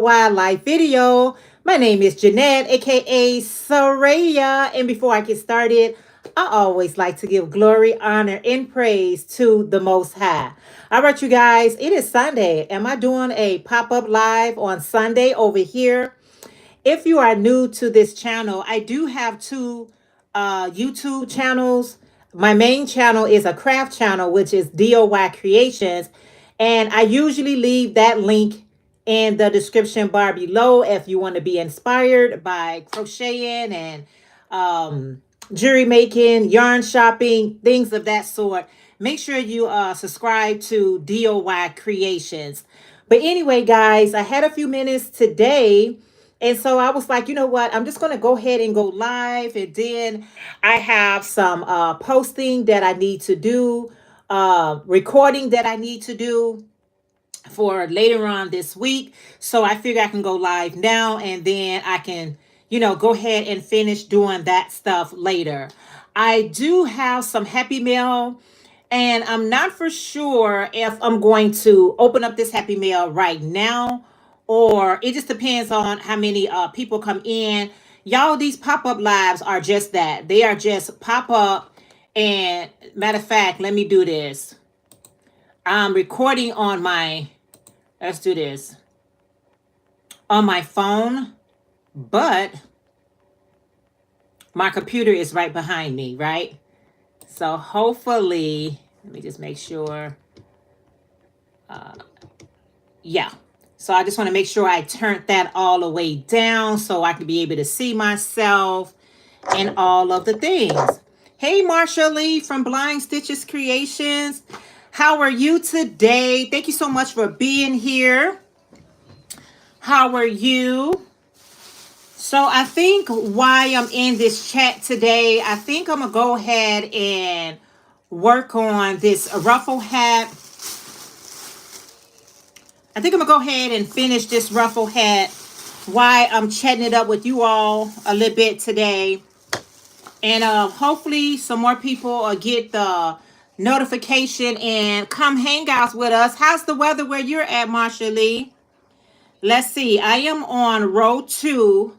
wildlife video. My name is Jeanette, aka Sarayah, and before I get started, I always like to give glory, honor, and praise to the Most High. All right, you guys, it is Sunday. Am I doing a pop up live on Sunday over here? If you are new to this channel, I do have two YouTube channels. My main channel is a craft channel, which is DOY Creations. And I usually leave that link in the description bar below if you want to be inspired by crocheting and jewelry making, yarn shopping, things of that sort. Make sure you subscribe to DOY Creations. But anyway, guys, I had a few minutes today. And so I was like, you know what? I'm just going to go ahead and go live. And then I have some posting that I need to do, recording that I need to do for later on this week. So I figure I can go live now and then I can, go ahead and finish doing that stuff later. I do have some Happy Mail and I'm not for sure if I'm going to open up this Happy Mail right now or it just depends on how many people come in. Y'all, these pop-up lives are just that. They are just pop up. And matter of fact, let me do this. I'm recording on my, let's do this, on my phone, but my computer is right behind me, right? So hopefully, let me just make sure. Yeah. So I just want to make sure I turned that all the way down so I can be able to see myself and all of the things. Hey, Marsha Lee from Blind Stitches Creations. How are you today? Thank you so much for being here. How are you? So I think why I'm in this chat today, I think I'm going to go ahead and work on this ruffle hat. I think I'm going to go ahead and finish this ruffle hat while I'm chatting it up with you all a little bit today. And hopefully some more people will get the notification and come hang out with us. How's the weather where you're at, Marsha Lee? Let's see. I am on row 2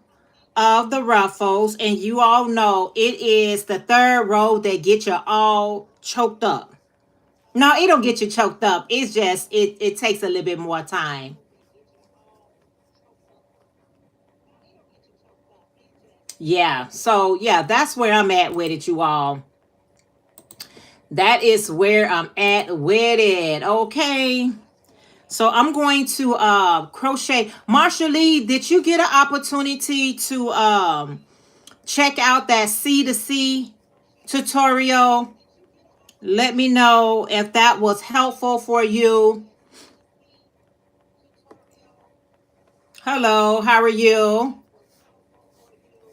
of the ruffles. And you all know it is the third row that gets you all choked up. No, it don't get you choked up. It's just, it takes a little bit more time. Yeah. So, yeah, that's where I'm at with it, you all. That is where I'm at with it. Okay. So I'm going to crochet. Marsha Lee, did you get an opportunity to check out that C to C tutorial? Let me know if that was helpful for you. Hello, how are you?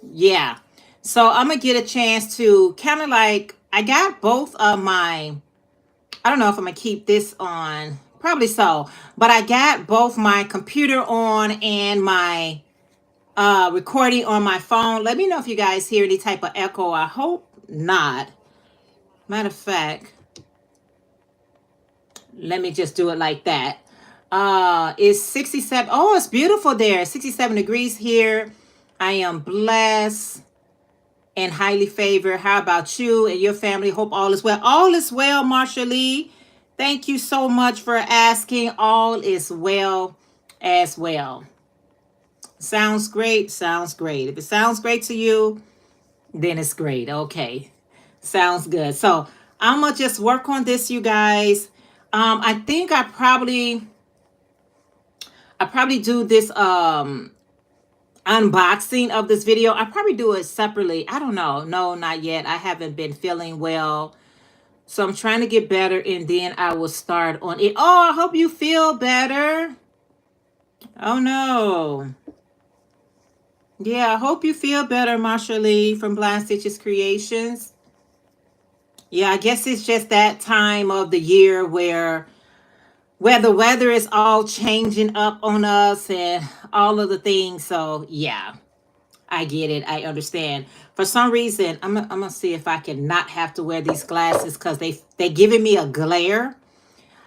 Yeah. So I'm going to get a chance to kind of like, I got both of my, I don't know if I'm going to keep this on. Probably so. But I got both my computer on and my recording on my phone. Let me know if you guys hear any type of echo. I hope not. Matter of fact, let me just do it like that. It's 67. Oh, it's beautiful there. 67 degrees here. I am blessed and highly favored. How about you and your family? Hope all is well. All is well, Marsha Lee. Thank you so much for asking. All is well as well. Sounds great. Sounds great. If it sounds great to you, then it's great. Okay. Sounds good. So I'm going to just work on this, you guys. I think I probably do this unboxing of this video. I probably do it separately. I don't know. No, not yet. I haven't been feeling well. So I'm trying to get better and then I will start on it. Oh, I hope you feel better. Oh no. Yeah, I hope you feel better, Marsha Lee from Blind Stitches Creations. Yeah, I guess it's just that time of the year where the weather is all changing up on us and all of the things. So yeah, I get it. I understand. For some reason, I'm gonna see if I can not have to wear these glasses because they're giving me a glare.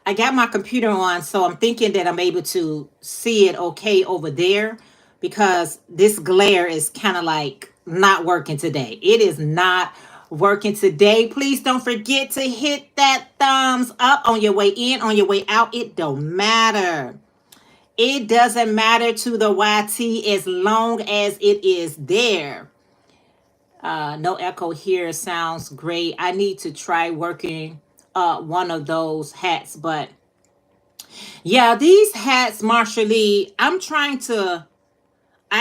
I got my computer on, so I'm thinking that I'm able to see it okay over there because this glare is kind of like not working today. It is not working today. Please don't forget to hit that thumbs up on your way in, on your way out. It don't matter. It doesn't matter to the YT as long as it is there. No echo here sounds great. I need to try working one of those hats, but yeah, these hats, Marsha Lee, I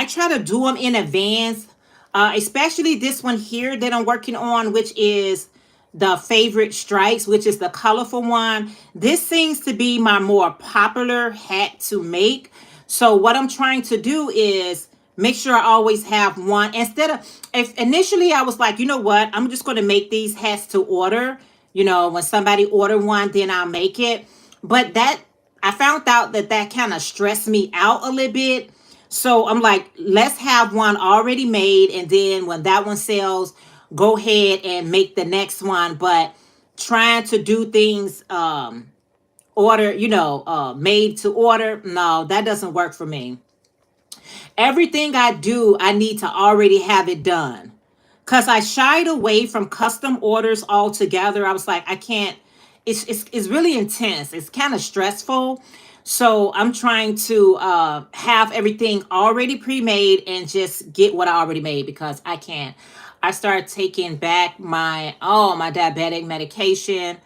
try to do them in advance, especially this one here that I'm working on, which is the favorite stripes, which is the colorful one. This seems to be my more popular hat to make. So what I'm trying to do is make sure I always have one. Instead of, if initially I was like, you know what, I'm just going to make these hats to order. You know, when somebody order one, then I'll make it. But that, I found out that that kind of stressed me out a little bit. So I'm like, let's have one already made. And then when that one sells, go ahead and make the next one. But trying to do things order, made to order, no, that doesn't work for me. Everything I do, I need to already have it done. Because I shied away from custom orders altogether. I was like, I can't, it's really intense. It's kind of stressful. So I'm trying to have everything already pre-made and just get what I already made because I can't. I started taking back my diabetic medication.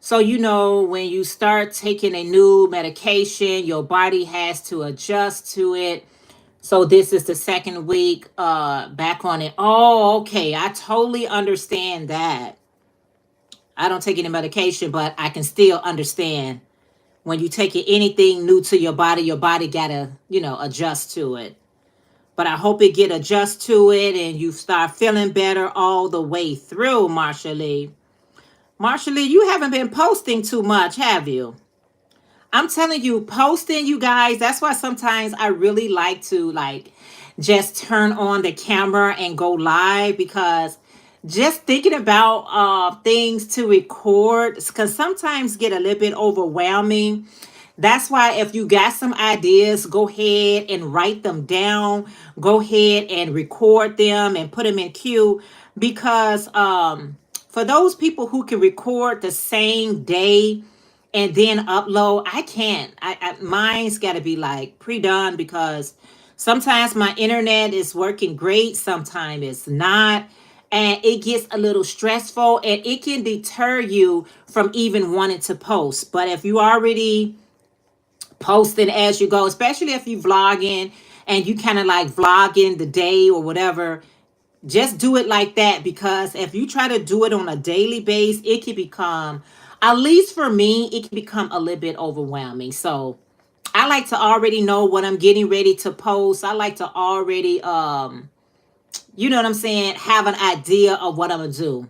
So when you start taking a new medication, your body has to adjust to it. So this is the second week back on it. Oh, okay. I totally understand that. I don't take any medication, but I can still understand when you take anything new to your body gotta, adjust to it. But I hope it get adjust to it and you start feeling better all the way through, Marsha Lee. Marsha Lee, you haven't been posting too much, have you? I'm telling you, posting, you guys, that's why sometimes I really like to just turn on the camera and go live because just thinking about things to record because sometimes get a little bit overwhelming. That's why if you got some ideas, go ahead and write them down. Go ahead and record them and put them in queue because for those people who can record the same day and then upload, I can't. Mine's got to be like pre-done because sometimes my internet is working great, sometimes it's not. And it gets a little stressful and it can deter you from even wanting to post. But if you already posting as you go, especially if you vlogging and you kind of like vlogging the day or whatever, just do it like that because if you try to do it on a daily base, it can become, at least for me, it can become a little bit overwhelming. So I like to already know what I'm getting ready to post. I like to already you know what I'm saying, have an idea of what I'm gonna do.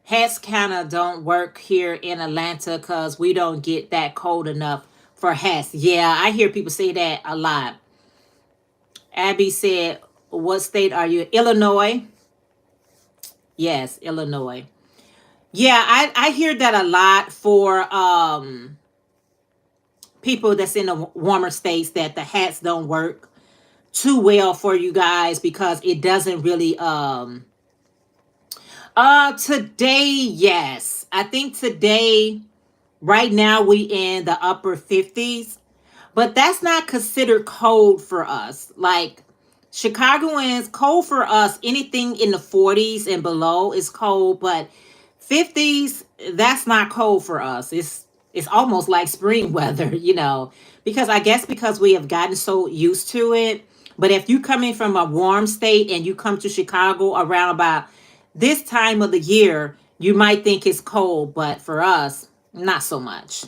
Hats kind of don't work here in Atlanta because we don't get that cold enough for hats. Yeah, I hear people say that a lot. Abby said, what state are you? Illinois. Yes, Illinois. Yeah, I hear that a lot for people that's in the warmer states that the hats don't work too well for you guys because it doesn't really today, yes. I think today, right now we in the upper 50s, but that's not considered cold for us. Like Chicagoans, cold for us, anything in the 40s and below is cold, but 50s, that's not cold for us. It's almost like spring weather, because I guess because we have gotten so used to it. But if you come in from a warm state and you come to Chicago around about this time of the year, you might think it's cold, but for us, not so much.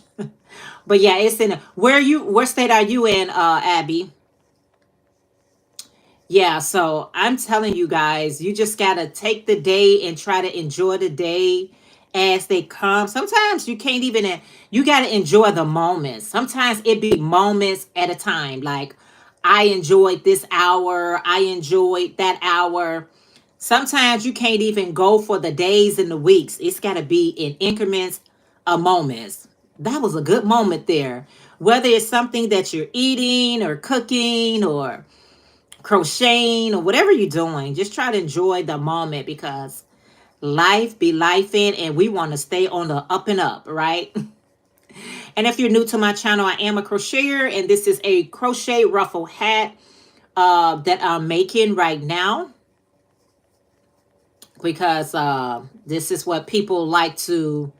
But yeah, it's in where state are you in, Abby? Yeah, so I'm telling you guys, you just gotta take the day and try to enjoy the day as they come. Sometimes you can't even, you gotta enjoy the moments. Sometimes it be moments at a time. Like I enjoyed this hour, I enjoyed that hour. Sometimes you can't even go for the days and the weeks. It's gotta be in increments of moments. That was a good moment there. Whether it's something that you're eating or cooking or crocheting or whatever you're doing, just try to enjoy the moment because life be lifing and we want to stay on the up and up, right? And if you're new to my channel, I am a crocheter and this is a crochet ruffle hat that I'm making right now because this is what people like to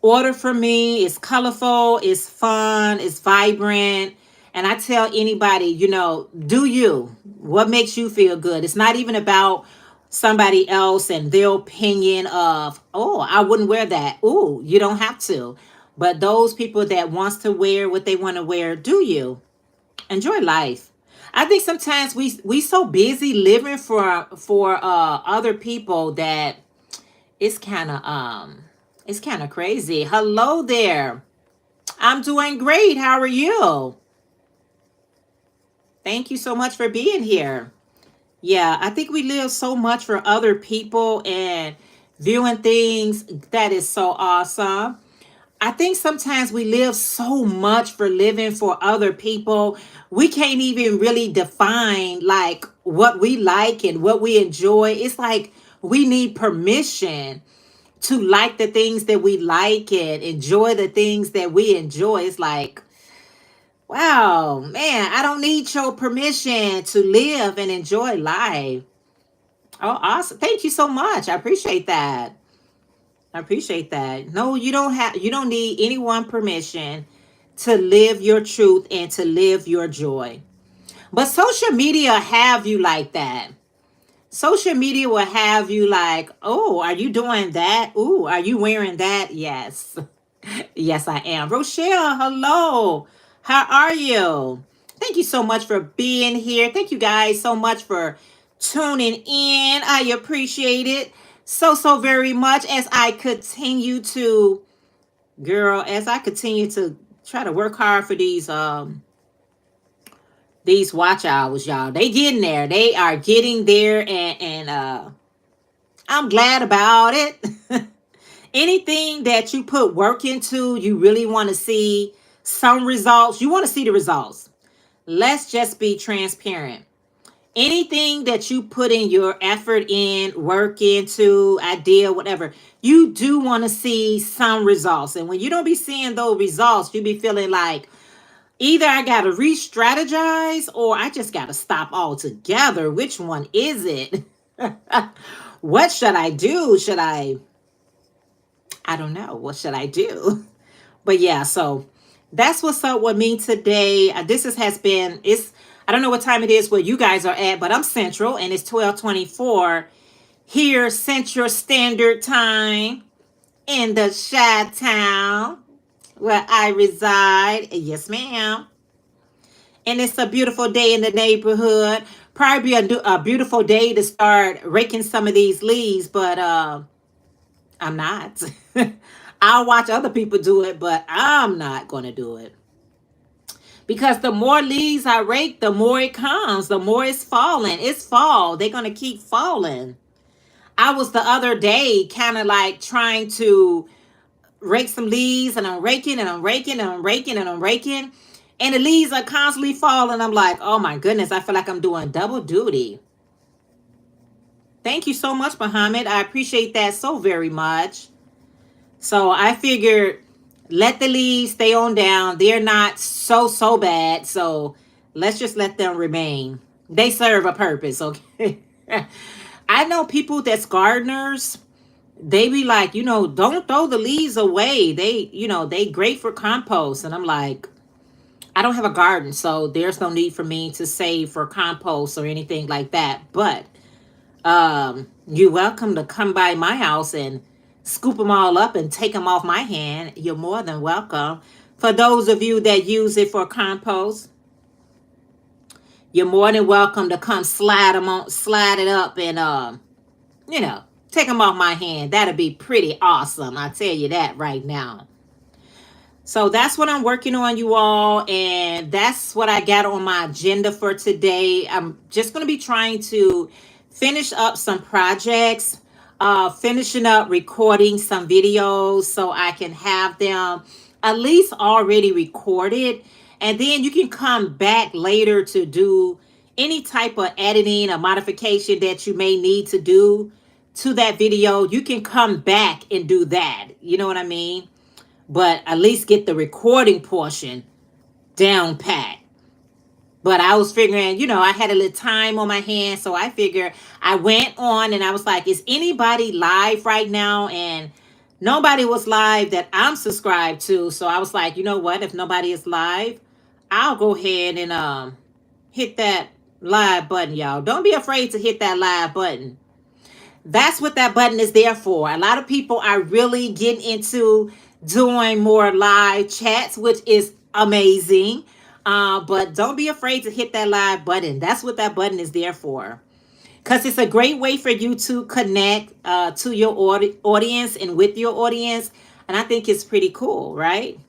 order from me. It's colorful, it's fun, it's vibrant. And I tell anybody, do you. What makes you feel good? It's not even about somebody else and their opinion of, oh, I wouldn't wear that. Ooh, you don't have to. But those people that wants to wear what they want to wear, do you. Enjoy life. I think sometimes we so busy living for other people that it's kind of crazy. Hello there. I'm doing great. How are you? Thank you so much for being here. Yeah, I think we live so much for other people and viewing things that is so awesome. I think sometimes we live so much for living for other people. We can't even really define like what we like and what we enjoy. It's like we need permission to like the things that we like and enjoy the things that we enjoy. It's like, wow, man, I don't need your permission to live and enjoy life. Oh, awesome. Thank you so much. I appreciate that. I appreciate that. No, you don't need anyone permission to live your truth and to live your joy. But social media have you like that. Social media will have you like, oh, are you doing that? Ooh, are you wearing that? Yes. Yes, I am. Rochelle, hello. How are you? Thank you so much for being here. Thank you guys so much for tuning in. I appreciate it so very much as I continue to, girl, as I continue to try to work hard for these watch hours, y'all. They getting there. They are getting there and I'm glad about it. Anything that you put work into, you really want to see some results. You want to see the results. Let's just be transparent. Anything that you put in your effort in, work into, idea, whatever, you do want to see some results. And when you don't be seeing those results, you be feeling like either I got to re-strategize or I just got to stop altogether. Which one is it? What should I do? I don't know. What should I do? But yeah, so that's what's up with me today. I don't know what time it is where you guys are at, but I'm Central and it's 12:24 here, Central Standard Time in the Chi-Town where I reside. Yes, ma'am. And it's a beautiful day in the neighborhood. Probably a beautiful day to start raking some of these leaves, but I'm not. I'll watch other people do it, but I'm not going to do it. Because the more leaves I rake, the more it comes, the more it's falling. It's fall. They're going to keep falling. I was the other day kind of like trying to rake some leaves and I'm raking and I'm raking and I'm raking and I'm raking. And the leaves are constantly falling. I'm like, oh my goodness, I feel like I'm doing double duty. Thank you so much, Muhammad. I appreciate that so very much. So I figured let the leaves stay on down. They're not so bad. So let's just let them remain. They serve a purpose, okay? I know people that's gardeners, they be like, don't throw the leaves away. They great for compost. And I'm like, I don't have a garden, so there's no need for me to save for compost or anything like that. But you're welcome to come by my house and scoop them all up and take them off my hand. You're more than welcome. For those of you that use it for compost, you're more than welcome to come slide it up and take them off my hand. That'd be pretty awesome. I tell you that right now. So that's what I'm working on, you all, and that's what I got on my agenda for today. I'm just going to be trying to finish up some projects, finishing up recording some videos so I can have them at least already recorded. And then you can come back later to do any type of editing or modification that you may need to do to that video. You can come back and do that. You know what I mean? But at least get the recording portion down pat. But I was figuring, I had a little time on my hands. So I figured I went on and I was like, is anybody live right now? And nobody was live that I'm subscribed to. So I was like, you know what? If nobody is live, I'll go ahead and hit that live button, y'all. Don't be afraid to hit that live button. That's what that button is there for. A lot of people are really getting into doing more live chats, which is amazing. But don't be afraid to hit that live button. That's what that button is there for. Because it's a great way for you to connect to your audience and with your audience. And I think it's pretty cool, right?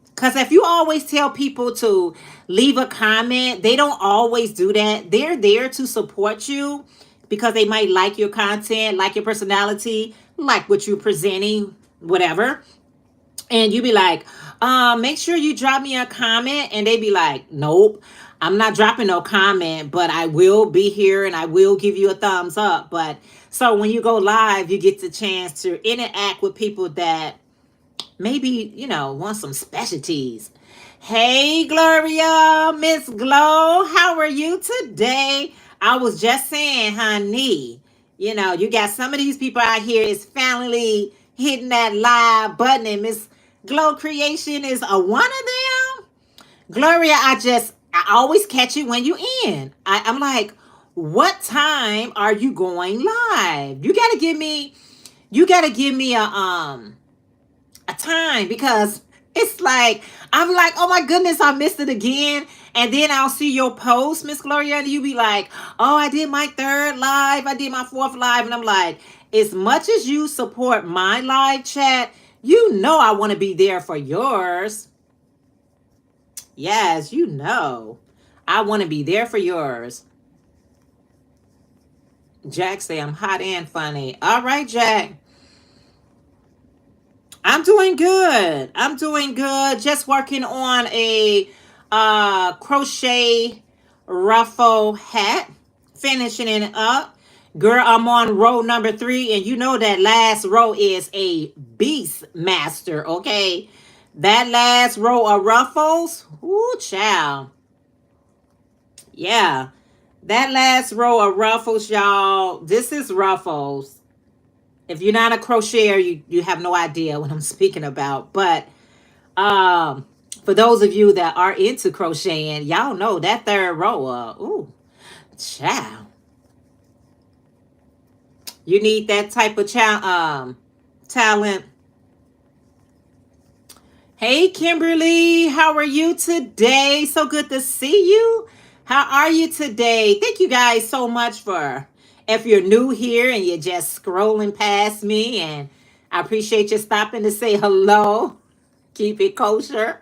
Because if you always tell people to leave a comment, they don't always do that. They're there to support you because they might like your content, like your personality, like what you're presenting, whatever. And you be like, make sure you drop me a comment. And they be like, nope, I'm not dropping no comment, but I will be here and I will give you a thumbs up. But so when you go live, you get the chance to interact with people that maybe, want some specialties. Hey, Gloria, Miss Glow, how are you today? I was just saying, honey, you got some of these people out here is finally hitting that live button, and Miss Glow Creation is a one of them. Gloria, I always catch it when you in. I'm like, what time are you going live? You gotta give me a time, because it's like, I'm like, oh my goodness, I missed it again. And then I'll see your post, Miss Gloria, and you be like, oh, I did my 3rd live, I did my 4th live. And I'm like, as much as you support my live chat, I want to be there for yours. Yes, I want to be there for yours. Jack say I'm hot and funny. All right, Jack. I'm doing good. Just working on a crochet ruffle hat, finishing it up. Girl, I'm on row number 3, and you know that last row is a beast master, okay? That last row of ruffles, ooh, child. Yeah, that last row of ruffles, y'all, this is ruffles. If you're not a crocheter, you have no idea what I'm speaking about. But for those of you that are into crocheting, y'all know that 3rd row, ooh, child. You need that type of talent. Hey, Kimberly, how are you today? So good to see you. How are you today? Thank you guys so much for, if you're new here and you're just scrolling past me, and I appreciate you stopping to say hello. Keep it kosher.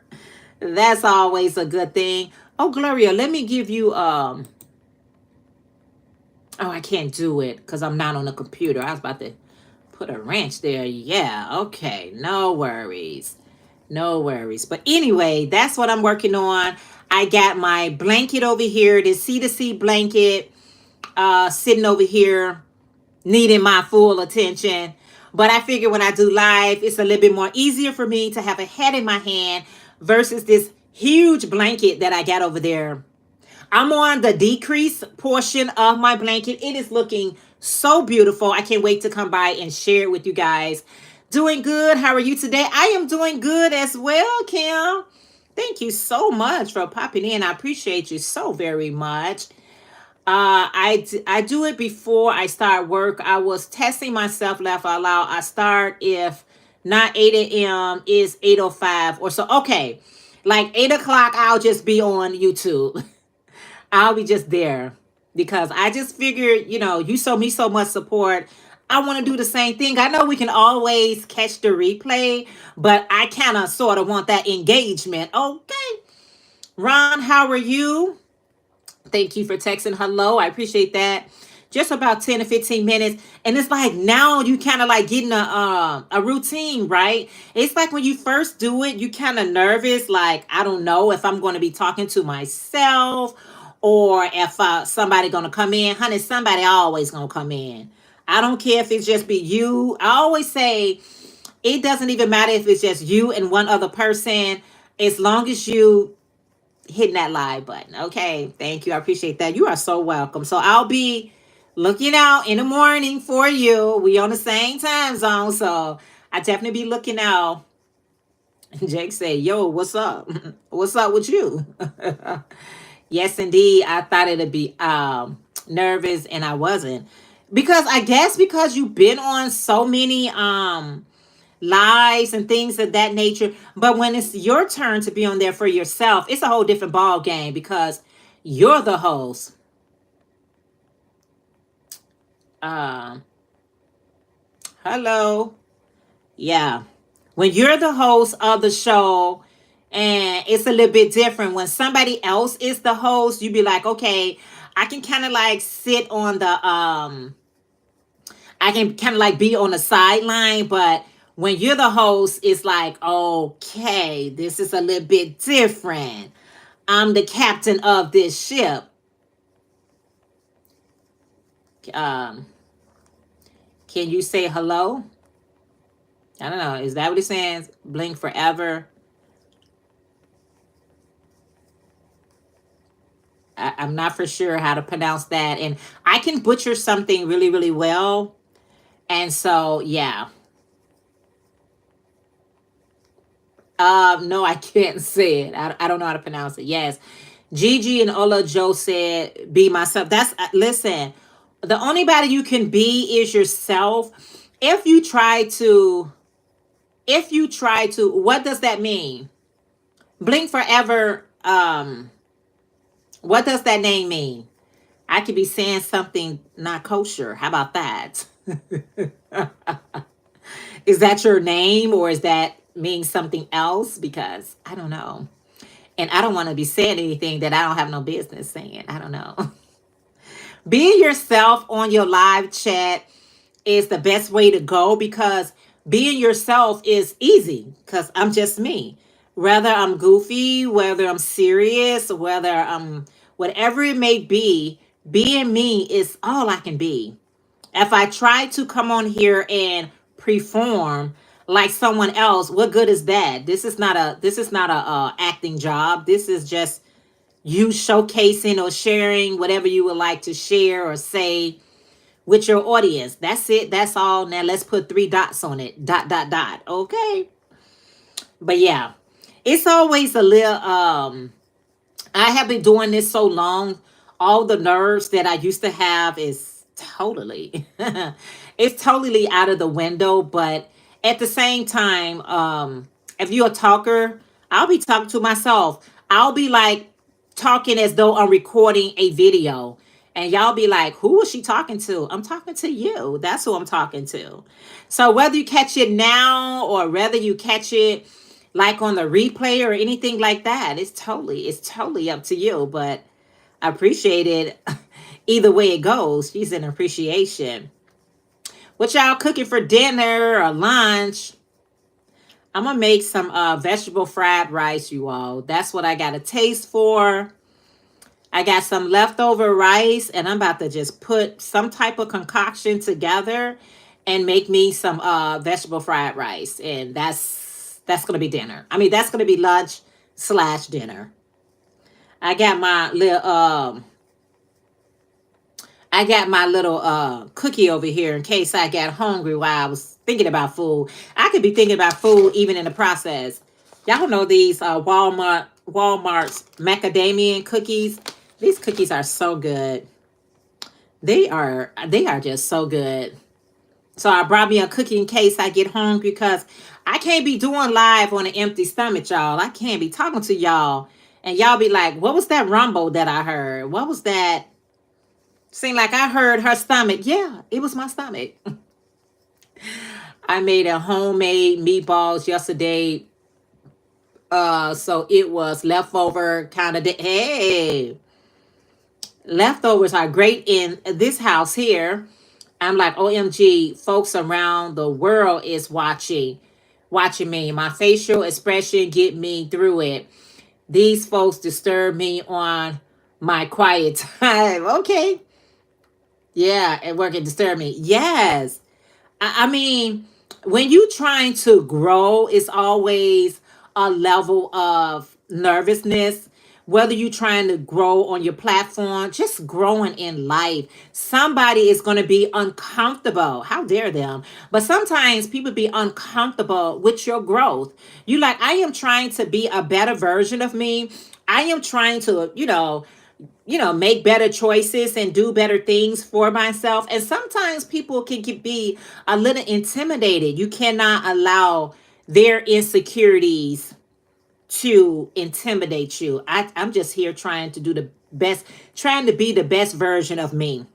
That's always a good thing. Oh, Gloria, let me give you, oh, I can't do it because I'm not on the computer. I was about to put a wrench there. Yeah, okay. No worries. But anyway, that's what I'm working on. I got my blanket over here, this C2C blanket, sitting over here, needing my full attention. But I figure when I do live, it's a little bit more easier for me to have a head in my hand versus this huge blanket that I got over there. I'm on the decrease portion of my blanket. It is looking so beautiful. I can't wait to come by and share it with you guys. Doing good. How are you today? I am doing good as well, Kim. Thank you so much for popping in. I appreciate you so very much. I do it before I start work. I was testing myself, laugh out loud. I start, if not 8 a.m., is 8:05 or so. Okay, like 8 o'clock, I'll just be on YouTube. I'll be just there because I just figured, you show me so much support. I want to do the same thing. I know we can always catch the replay, but I kind of sort of want that engagement. Okay. Ron, how are you? Thank you for texting hello. I appreciate that. just about 10 to 15 minutes. And it's like now you kind of like getting a routine, right? It's like when you first do it, you kind of nervous, like I don't know if I'm going to be talking to myself or if somebody going to come in. Honey, somebody always going to come in. I don't care if it's just be you. I always say it doesn't even matter if it's just you and one other person, as long as you hitting that live button. Okay, thank you. I appreciate that. You are so welcome. So I'll be looking out in the morning for you. We on the same time zone, so I definitely be looking out. Jake said, "Yo, what's up? What's up with you?" Yes, indeed. I thought it'd be nervous, and I wasn't, because I guess because you've been on so many lives and things of that nature. But when it's your turn to be on there for yourself, it's a whole different ball game because you're the host. Um, Hello. Yeah. When you're the host of the show, and it's a little bit different. When somebody else is the host, you be like, okay, I can kind of like sit on the I can kind of like be on the sideline, but when you're the host, it's like, okay, this is a little bit different. I'm the captain of this ship. Um, can you say hello? I don't know. Is that what it says? Blink forever. I'm not for sure how to pronounce that. And I can butcher something really, really well. And so, yeah. No, I can't say it. I don't know how to pronounce it. Yes. Gigi and Ola Joe said, be myself. That's, listen, the only body you can be is yourself. If you try to, what does that mean? Blink forever. What does that name mean? I could be saying something not kosher. How about that? Is that your name, or is that mean something else? Because I don't know. And I don't want to be saying anything that I don't have no business saying. I don't know. Being yourself on your live chat is the best way to go, because being yourself is easy because I'm just me. Whether I'm goofy, whether I'm serious, whether I'm whatever it may be, being me is all I can be. If I try to come on here and perform like someone else, what good is that? This is not a acting job. This is just you showcasing or sharing whatever you would like to share or say with your audience. That's it. That's all. Now let's put three dots on it. Dot dot dot. Okay. But yeah, it's always a little I have been doing this so long. All the nerves that I used to have is totally it's totally out of the window. But at the same time, if you're a talker, I'll be talking to myself. I'll be like talking as though I'm recording a video. And y'all be like, who is she talking to? I'm talking to you. That's who I'm talking to. So whether you catch it now or whether you catch it like on the replay or anything like that, it's totally up to you. But I appreciate it either way it goes. She's an appreciation. What y'all cooking for dinner or lunch? I'm gonna make some vegetable fried rice, you all. That's what I got a taste for. I got some leftover rice, and I'm about to just put some type of concoction together and make me some vegetable fried rice. And that's gonna be dinner. I mean, that's gonna be lunch slash dinner. I got my little cookie over here in case I got hungry while I was thinking about food. I could be thinking about food even in the process. Y'all know these Walmart's macadamia cookies. These cookies are so good. They are just so good. So I brought me a cookie in case I get hungry, because I can't be doing live on an empty stomach, y'all. I can't be talking to y'all and y'all be like, what was that rumble that I heard? What was that? Seemed like I heard her stomach. Yeah, it was my stomach. I made a homemade meatballs yesterday. So it was leftover kind of. Hey, Leftovers are great in this house here. I'm like, OMG, folks around the world is watching me. My facial expression get me through it. These folks disturb me on my quiet time. Okay. Yeah, at work it disturb me. Yes. I mean, when you trying to grow, it's always a level of nervousness. Whether you're trying to grow on your platform, just growing in life, somebody is going to be uncomfortable. How dare them? But sometimes people be uncomfortable with your growth. You like, I am trying to be a better version of me. I am trying to, make better choices and do better things for myself. And sometimes people can be a little intimidated. You cannot allow their insecurities to intimidate you. I'm just here trying to do the best, trying to be the best version of me.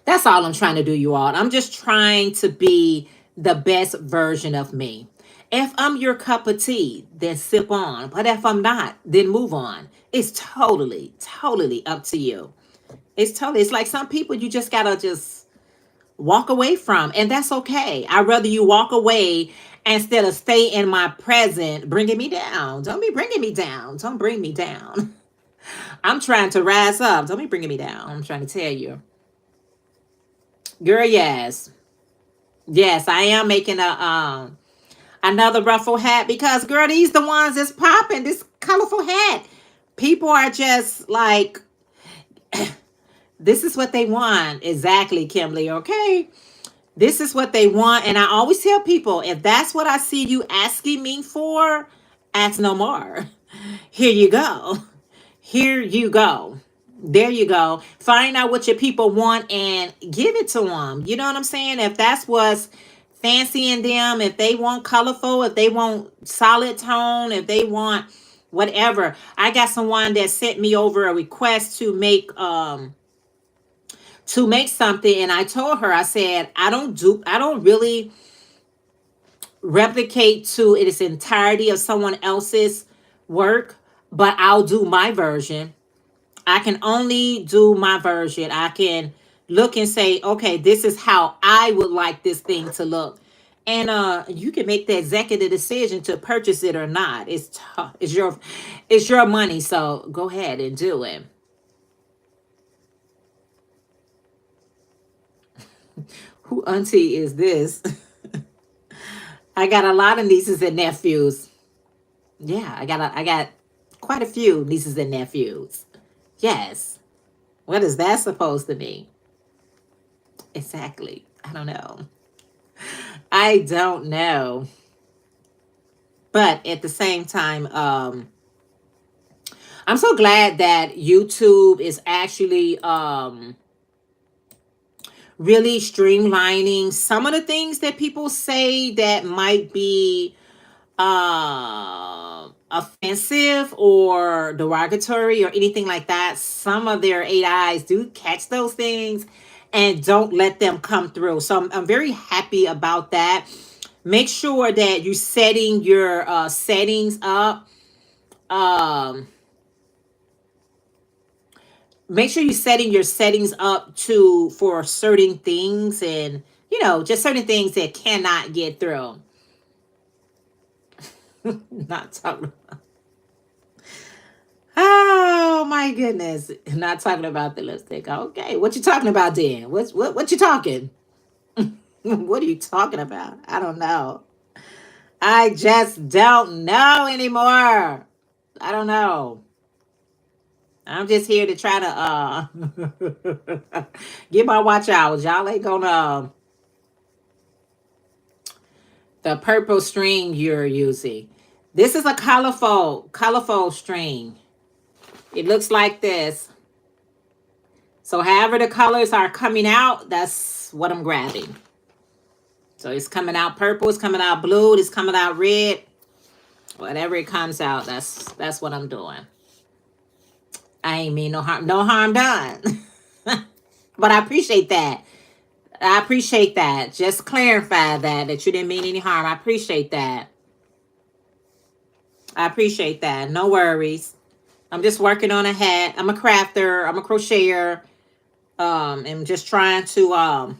That's all I'm trying to do, you all. I'm just trying to be the best version of me. If I'm your cup of tea, then sip on. But if I'm not, then move on. It's totally up to you. It's like some people you just gotta just walk away from, and that's okay. I'd rather you walk away instead of stay in my present, bringing me down. Don't be bringing me down. Don't bring me down. I'm trying to rise up. Don't be bringing me down. I'm trying to tell you. Girl, yes. Yes, I am making a another ruffle hat because girl, these the ones that's popping. This colorful hat. People are just like, this is what they want. Exactly, Kimberly. Okay. This is what they want. And I always tell people, if that's what I see you asking me for, ask no more. Here you go. Here you go. There you go. Find out what your people want and give it to them. You know what I'm saying? If that's what's fancying them, if they want colorful, if they want solid tone, if they want whatever. I got someone that sent me over a request to make something, and I told her, I said, I don't really replicate to its entirety of someone else's work, but I'll do my version. I can only do my version. I can look and say, okay, this is how I would like this thing to look. And you can make the executive decision to purchase it or not. It's tough. It's your money, so go ahead and do it. Who auntie is this? I got a lot of nieces and nephews. Yeah, I got quite a few nieces and nephews. Yes. What is that supposed to mean? Exactly. I don't know. I don't know. But at the same time, I'm so glad that YouTube is actually really streamlining some of the things that people say that might be offensive or derogatory or anything like that. Some of their AIs do catch those things and don't let them come through. So I'm very happy about that. Make sure that you're setting your settings up. Make sure you're setting your settings up to for certain things, and just certain things that cannot get through. Not talking. Oh my goodness! Not talking about the lipstick. Okay, what you talking about then? What you talking? What are you talking about? I don't know. I just don't know anymore. I don't know. I'm just here to try to get my watch out. Y'all ain't gonna the purple string you're using. This is a colorful string. It looks like this. So however the colors are coming out, that's what I'm grabbing. So it's coming out purple, it's coming out blue, it's coming out red. Whatever it comes out, that's what I'm doing. I ain't mean no harm done. But I appreciate that. I appreciate that. Just clarify that you didn't mean any harm. I appreciate that. I appreciate that. No worries. I'm just working on a hat. I'm a crafter. I'm a crocheter. And just trying to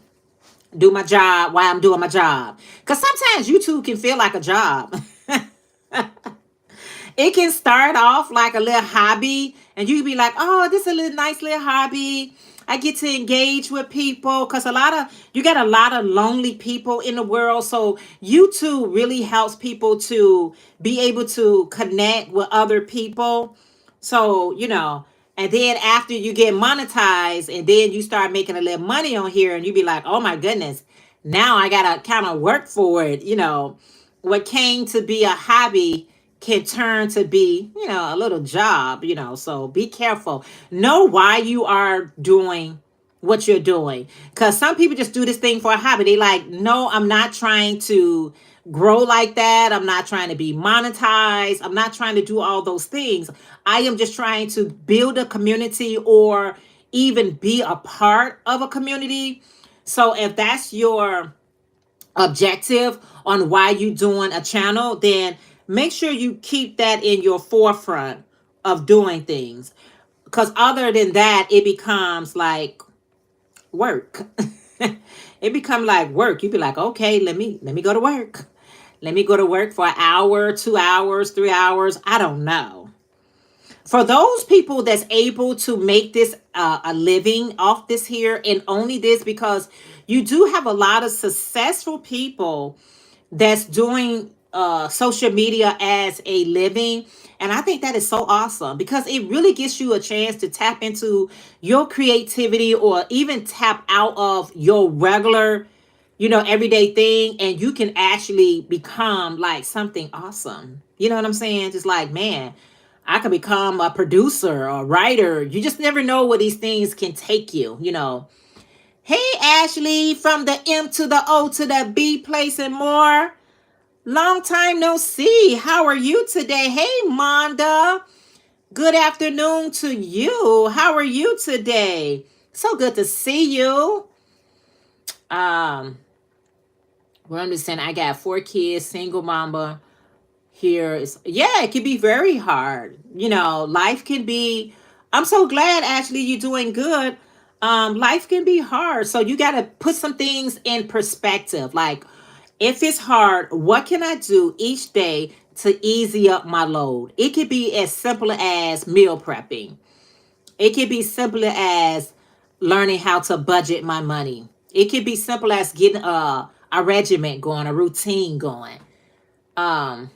do my job while I'm doing my job. Because sometimes YouTube can feel like a job. It can start off like a little hobby, and you can be like, oh, this is a little nice little hobby. I get to engage with people because you got a lot of lonely people in the world. So YouTube really helps people to be able to connect with other people. So, and then after you get monetized and then you start making a little money on here and you be like, oh my goodness, now I gotta kind of work for it. What came to be a hobby can turn to be, a little job, so be careful. Know why you are doing what you're doing. Because some people just do this thing for a hobby. They like, no, I'm not trying to grow like that. I'm not trying to be monetized. I'm not trying to do all those things. I am just trying to build a community or even be a part of a community. So if that's your objective on why you doing a channel, then make sure you keep that in your forefront of doing things. Because other than that, it becomes like work. It becomes like work. You be like, okay, let me go to work. Let me go to work for an hour, 2 hours, 3 hours. I don't know. For those people that's able to make this a living off this here and only this, because you do have a lot of successful people that's doing social media as a living. And I think that is so awesome because it really gives you a chance to tap into your creativity or even tap out of your regular, everyday thing. And you can actually become like something awesome. You know what I'm saying? Just like, man, I could become a producer or a writer. You just never know where these things can take you. Hey, Ashley, from the M to the O to the B place and more. Long time no see. How are you today? Hey, Monda. Good afternoon to you. How are you today? So good to see you. We're understanding I got 4 kids, single mama. Here is, yeah, it can be very hard. Life can be, I'm so glad actually you're doing good. Life can be hard. So you got to put some things in perspective. Like, if it's hard, what can I do each day to easy up my load? It could be as simple as meal prepping. It could be simple as learning how to budget my money. It could be simple as getting a regiment going, a routine going. I'm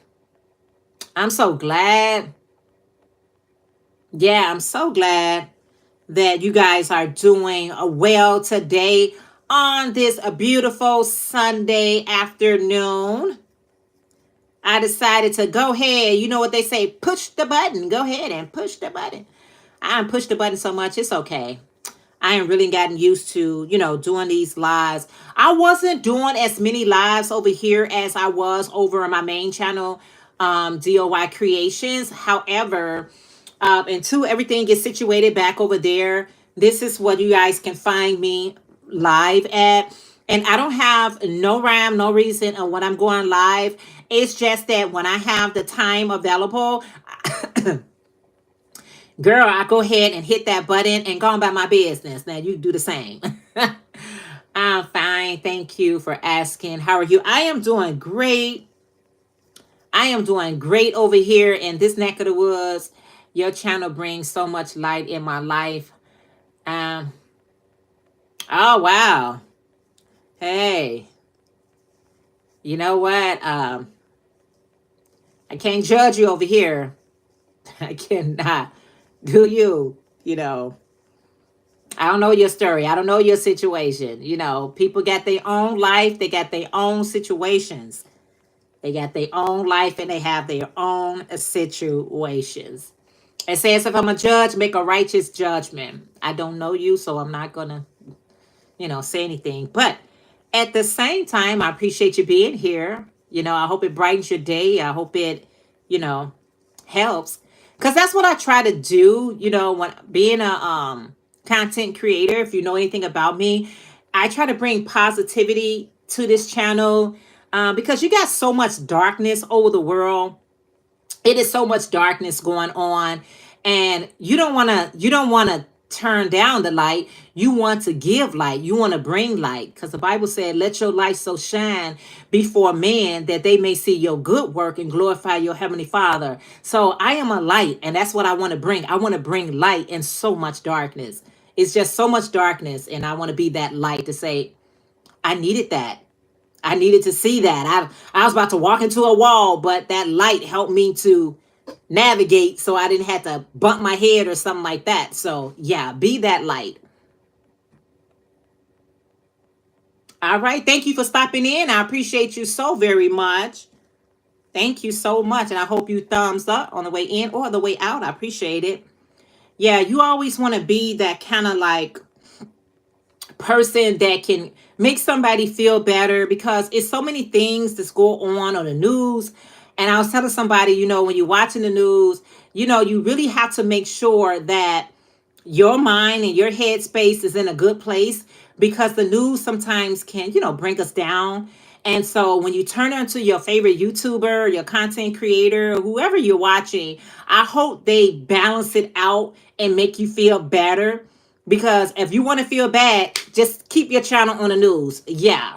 so glad. Yeah, I'm so glad that you guys are doing well today on this beautiful Sunday afternoon. I decided to go ahead. You know what they say? Push the button. Go ahead and push the button. I haven't pushed the button so much. It's okay. I ain't really gotten used to, doing these lives. I wasn't doing as many lives over here as I was over on my main channel, DOY Creations. However, until everything gets situated back over there, this is what you guys can find me live at. And I don't have no rhyme, no reason on when I'm going live. It's just that when I have the time available, girl, I go ahead and hit that button and go on about my business. Now you do the same. I'm fine. Thank you for asking. How are you? I am doing great. I am doing great over here in this neck of the woods. Your channel brings so much light in my life. Oh, wow. Hey, you know what? I can't judge you over here. I cannot. Do you? I don't know your story. I don't know your situation. People got their own life. They got their own situations. They got their own life and they have their own situations. It says, if I'm a judge, make a righteous judgment. I don't know you, so I'm not going to, say anything. But at the same time, I appreciate you being here. I hope it brightens your day. I hope it, helps. Because that's what I try to do, when being a content creator. If you know anything about me, I try to bring positivity to this channel because you got so much darkness over the world. It is so much darkness going on. And you don't want to turn down the light. You want to give light. You want to bring light, because the Bible said, let your light so shine before men that they may see your good work and glorify your heavenly Father. So I am a light, and that's what I want to bring. I want to bring light in so much darkness. It's just so much darkness, and I want to be that light to say, I needed that. I needed to see that. I was about to walk into a wall, but that light helped me to navigate so I didn't have to bump my head or something like that. So, yeah, be that light. All right. Thank you for stopping in. I appreciate you so very much. Thank you so much. And I hope you thumbs up on the way in or the way out. I appreciate it. Yeah, you always want to be that kind of like person that can make somebody feel better, because it's so many things that's go on the news. And I was telling somebody, when you're watching the news, you really have to make sure that your mind and your headspace is in a good place, because the news sometimes can, bring us down. And so when you turn onto your favorite YouTuber, your content creator, whoever you're watching, I hope they balance it out and make you feel better. Because if you want to feel bad, just keep your channel on the news. Yeah.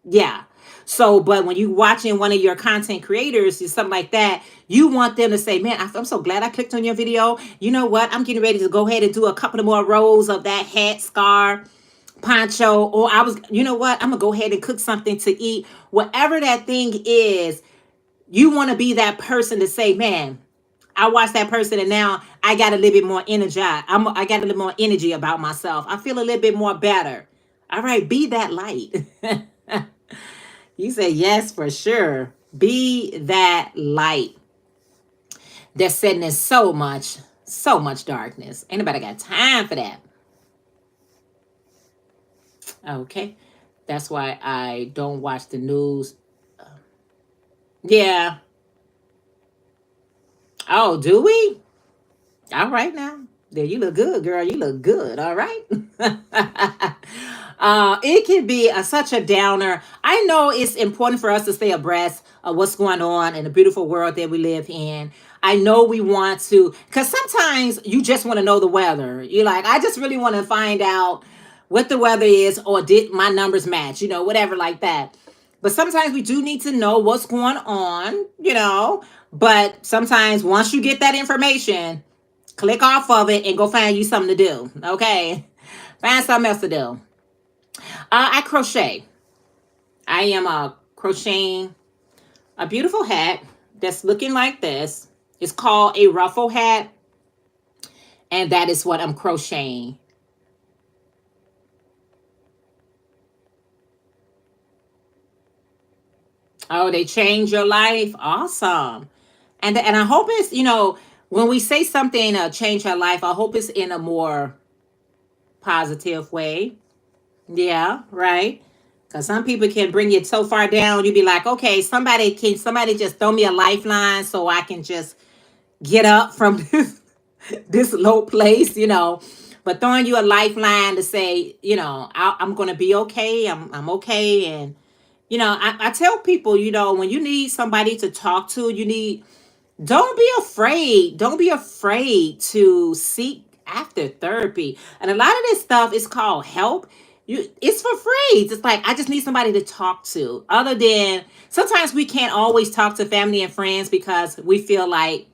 Yeah. So, but when you watching one of your content creators or something like that, you want them to say, man, I'm so glad I clicked on your video. You know what? I'm getting ready to go ahead and do a couple of more rows of that hat, scar, poncho, or you know what? I'm going to go ahead and cook something to eat. Whatever that thing is, you want to be that person to say, man, I watched that person and now I got a little bit more energy. I got a little more energy about myself. I feel a little bit more better. All right, be that light. You say yes, for sure. Be that light that's setting in so much darkness. Ain't nobody got time for that. Okay. That's why I don't watch the news. Yeah. Oh, do we? All right now. There, you look good, girl. You look good. All right. It can be such a downer. I know it's important for us to stay abreast of what's going on in the beautiful world that we live in. I know we want to, because sometimes you just want to know the weather. You're like, I just really want to find out what the weather is, or did my numbers match, whatever like that. But sometimes we do need to know what's going on. But sometimes once you get that information, click off of it and go find you something to do. Okay. Find something else to do. I crochet. I am crocheting a beautiful hat that's looking like this. It's called a ruffle hat. And that is what I'm crocheting. Oh, they change your life. Awesome. And I hope it's, when we say something change our life, I hope it's in a more positive way. Yeah, right. Because some people can bring you so far down, you be like, okay, somebody just throw me a lifeline so I can just get up from this low place. But throwing you a lifeline to say, I'm gonna be okay. I'm okay. And I tell people, when you need somebody to talk to, don't be afraid. Don't be afraid to seek after therapy. And a lot of this stuff is called help. It's for free. It's like, I just need somebody to talk to. Other than, sometimes we can't always talk to family and friends because we feel like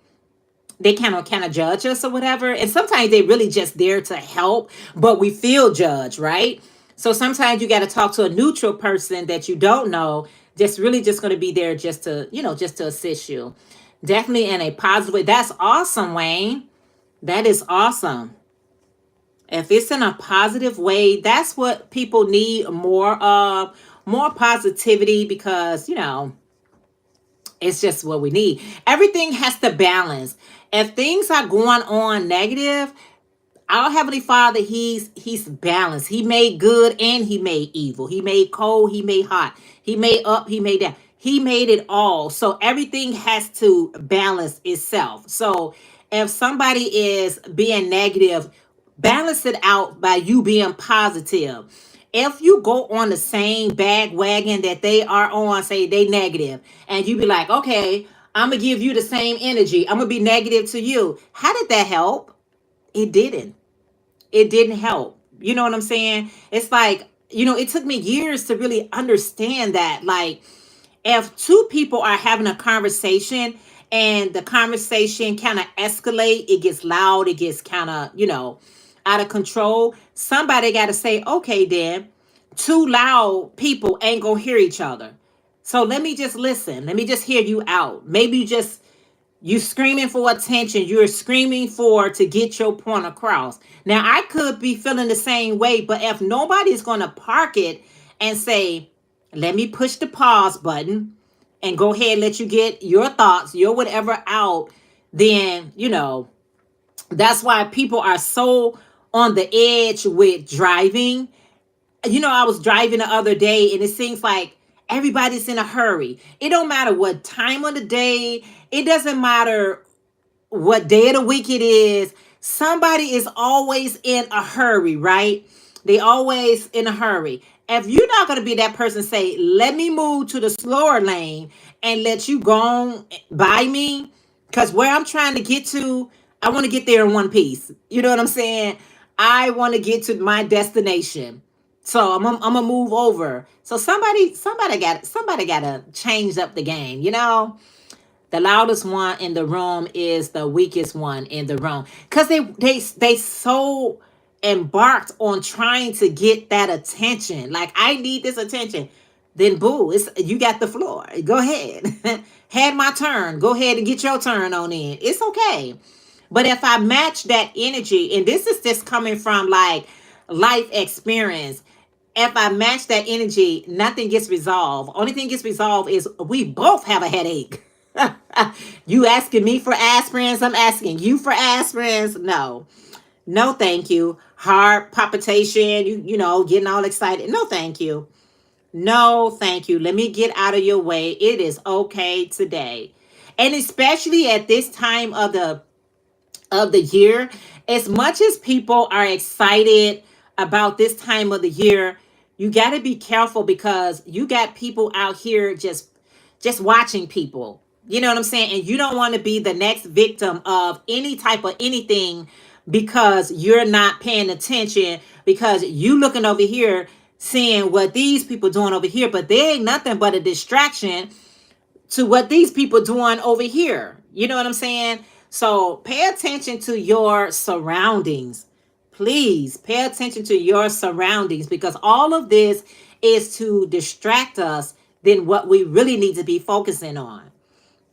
they kind of judge us or whatever. And sometimes they really just there to help, but we feel judged, right? So sometimes you got to talk to a neutral person that you don't know, just really just going to be there just to assist you. Definitely in a positive way. That's awesome, Wayne. That is awesome. If it's in a positive way, that's what people need more of, more positivity, because, it's just what we need. Everything has to balance. If things are going on negative, our Heavenly Father, he's balanced. He made good and he made evil. He made cold, he made hot. He made up, he made down. He made it all. So everything has to balance itself. So if somebody is being negative, balance it out by you being positive. If you go on the same bandwagon that they are on, say they negative, and you be like, okay, I'm going to give you the same energy. I'm going to be negative to you. How did that help? It didn't. It didn't help. You know what I'm saying? It's like, it took me years to really understand that. Like, if two people are having a conversation and the conversation kind of escalate, it gets loud, it gets kind of, out of control, somebody got to say, okay, then two loud people ain't gonna hear each other. So let me just listen. Let me just hear you out. Maybe you screaming for attention. You're screaming for to get your point across. Now I could be feeling the same way, but if nobody's gonna park it and say, let me push the pause button and go ahead and let you get your thoughts, your whatever out, then that's why people are so on the edge with driving. I was driving the other day and it seems like everybody's in a hurry. It don't matter what time of the day, it doesn't matter what day of the week it is. Somebody is always in a hurry, right? They always in a hurry. If you're not going to be that person, say, let me move to the slower lane and let you go on by me. Because where I'm trying to get to, I want to get there in one piece. You know what I'm saying? I want to get to my destination. So I'm gonna move over. So somebody got to change up the game, the loudest one in the room is the weakest one in the room, because they so embarked on trying to get that attention. Like, I need this attention. Then boo, you got the floor, go ahead. Had my turn, go ahead and get your turn on in. It's okay. But if I match that energy, and this is just coming from like life experience, if I match that energy, nothing gets resolved. Only thing gets resolved is we both have a headache. You asking me for aspirins, I'm asking you for aspirins. No, thank you. Heart palpitation, getting all excited. No, thank you. No, thank you. Let me get out of your way. It is okay today. And especially at this time of the year, as much as people are excited about this time of the year, you got to be careful, because you got people out here just watching people. You know what I'm saying? And you don't want to be the next victim of any type of anything, because you're not paying attention, because you looking over here seeing what these people doing over here, but they ain't nothing but a distraction to what these people doing over here. You know what I'm saying? So pay attention to your surroundings. Please pay attention to your surroundings, because all of this is to distract us than what we really need to be focusing on.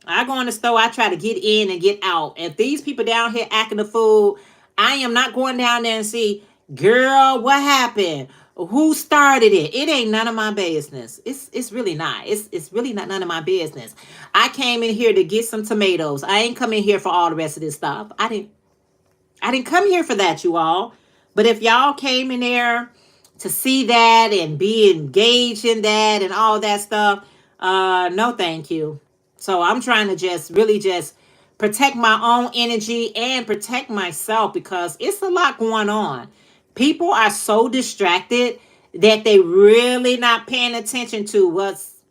I go in the store, I try to get in and get out. If these people down here acting a fool, I am not going down there and see, girl, what happened? Who started it? It ain't none of my business. It's really not. It's really not none of my business. I came in here to get some tomatoes. I ain't come in here for all the rest of this stuff. I didn't come here for that, you all. But if y'all came in there to see that and be engaged in that and all that stuff, no thank you. So I'm trying to just really just protect my own energy and protect myself, because it's a lot going on. People are so distracted that they really not paying attention to what's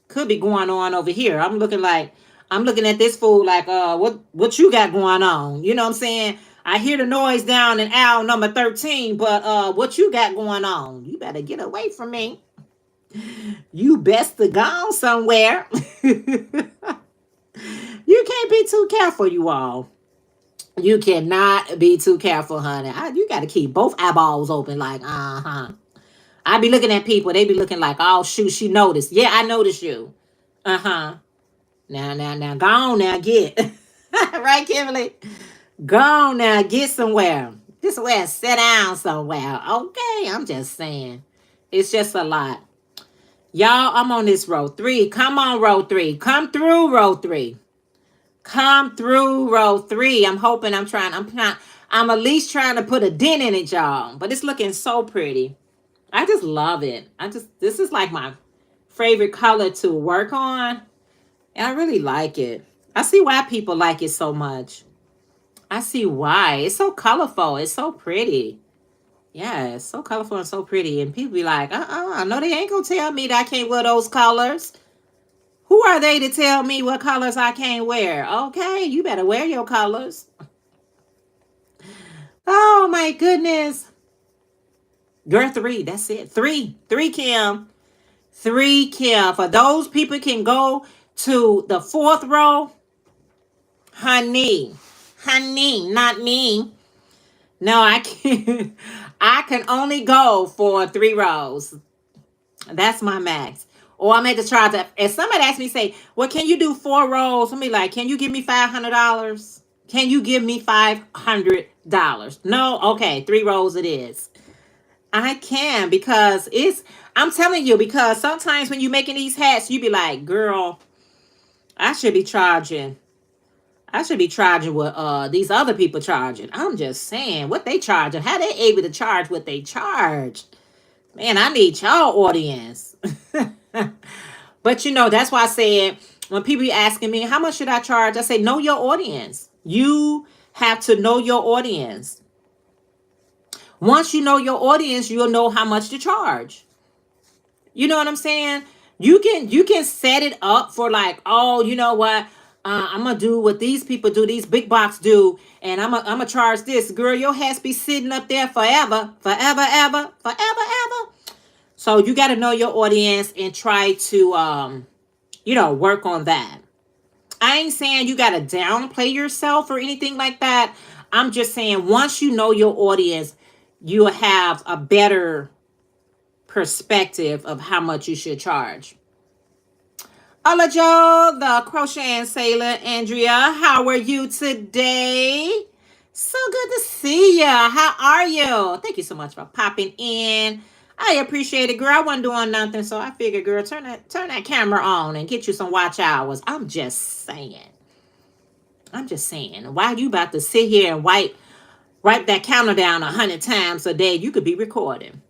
could be going on over here. I'm looking at this fool like, what you got going on? You know what I'm saying? I hear the noise down in aisle number 13, but what you got going on? You better get away from me. You best to gone somewhere. You can't be too careful, you all. You cannot be too careful, honey. You got to keep both eyeballs open, like, I be looking at people. They be looking like, oh, shoot, she noticed. Yeah, I noticed you. Now, go on now, get. Right, Kimberly? Go on now, get somewhere. Just somewhere, sit down somewhere. Okay, I'm just saying. It's just a lot. Y'all, I'm on this row 3. Come on, row 3. Come through row 3. Come through row 3. I'm at least trying to put a dent in it, y'all. But it's looking so pretty. I just love it. This is like my favorite color to work on. And I really like it. I see why people like it so much. I see why. It's so colorful. It's so pretty. Yeah, it's so colorful and so pretty. And people be like, no, they ain't gonna tell me that I can't wear those colors. Who are they to tell me what colors I can't wear? Okay, you better wear your colors. Oh my goodness. Girl, three. That's it. Three. Three, Kim. Three, Kim. For those people can go to the fourth row. Honey. Honey, not me. No, I can't. I can only go for 3 rows. That's my max. Or I'm at the try to. If somebody asks me, say, well, can you do 4 rows? I'm be like, can you give me $500? Can you give me $500? No? Okay, 3 rows it is. I can because I'm telling you, because sometimes when you're making these hats, you be like, girl, I should be charging. I should be charging what these other people charging. I'm just saying what they charging. How they able to charge what they charge? Man, I need y'all audience. But that's why I said when people be asking me how much should I charge, I say know your audience. You have to know your audience. Once you know your audience, you'll know how much to charge. You know what I'm saying? You can set it up for like, oh, you know what? I'm gonna do what these people do, these big box do, and I'm gonna charge this. Girl, your hats be sitting up there forever, forever, ever, forever, ever. So you got to know your audience and try to work on that. I ain't saying you got to downplay yourself or anything like that. I'm just saying once you know your audience, you'll have a better perspective of how much you should charge. Hola Joe, the crocheting sailor. Andrea, how are you today? So good to see ya. How are you? Thank you so much for popping in. I appreciate it, girl. I wasn't doing nothing, so I figured, girl, turn that camera on and get you some watch hours. I'm just saying. Why you about to sit here and wipe that counter down 100 times a day? You could be recording.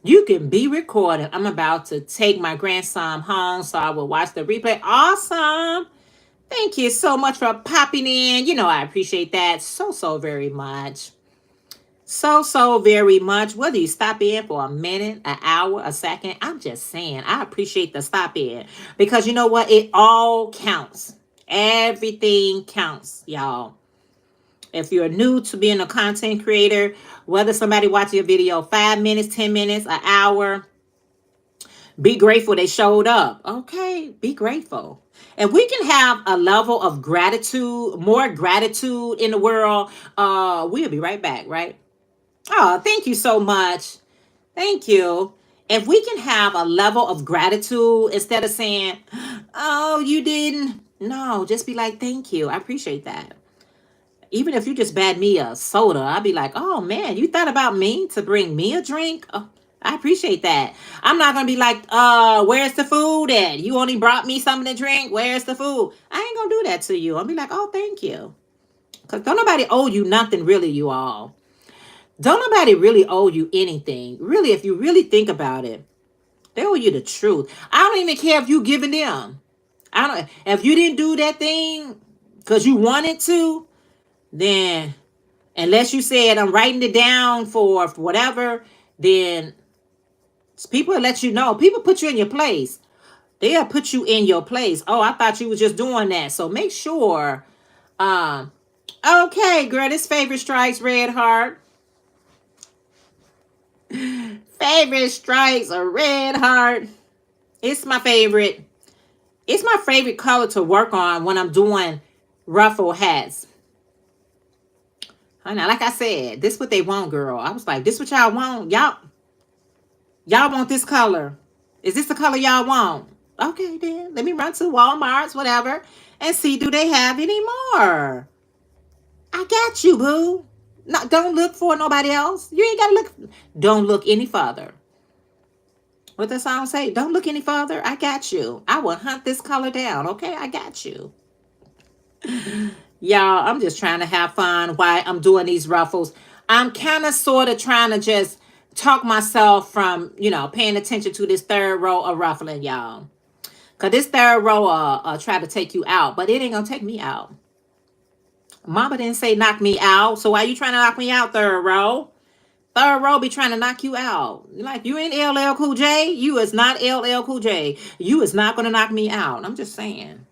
You can be recording. I'm about to take my grandson home, so I will watch the replay. Awesome. Thank you so much for popping in. I appreciate that so very much. So very much. Whether you stop in for a minute, an hour, a second, I'm just saying, I appreciate the stop in. Because you know what? It all counts. Everything counts, y'all. If you're new to being a content creator, whether somebody watching your video 5 minutes, 10 minutes, an hour, be grateful they showed up. Okay, be grateful. If we can have a level of gratitude, more gratitude in the world, we'll be right back, right? Oh, thank you so much. Thank you. If we can have a level of gratitude instead of saying, oh, you didn't. No, just be like, thank you. I appreciate that. Even if you just bad me a soda, I'd be like, oh man, you thought about me to bring me a drink? Oh, I appreciate that. I'm not going to be like, where's the food at? You only brought me something to drink. Where's the food? I ain't going to do that to you. I'll be like, oh, thank you. Because don't nobody owe you nothing, really, you all. Don't nobody really owe you anything. Really, if you really think about it, they owe you the truth. I don't even care if you giving them. If you didn't do that thing because you wanted to, then unless you said I'm writing it down for whatever, then people will let you know. People put you in your place. They'll put you in your place. Oh, I thought you was just doing that. So make sure. Okay, girl, this favorite strikes red heart. Favorite strikes a red heart. It's my favorite. It's my favorite color to work on when I'm doing ruffle hats. Now, like I said, this what they want, girl. I was like, this what y'all want? Y'all want this color. Is this the color y'all want? Okay, then. Let me run to Walmart's, whatever, and see do they have any more. I got you, boo. No, don't look for nobody else. You ain't got to look. Don't look any further. What the song say? Don't look any further. I got you. I will hunt this color down. Okay, I got you. Y'all, I'm just trying to have fun while I'm doing these ruffles. I'm kind of sort of trying to just talk myself from, paying attention to this third row of ruffling, y'all. Because this third row try to take you out, but it ain't going to take me out. Mama didn't say knock me out. So why you trying to knock me out, third row? Third row be trying to knock you out. Like, you ain't LL Cool J. You is not LL Cool J. You is not going to knock me out. I'm just saying.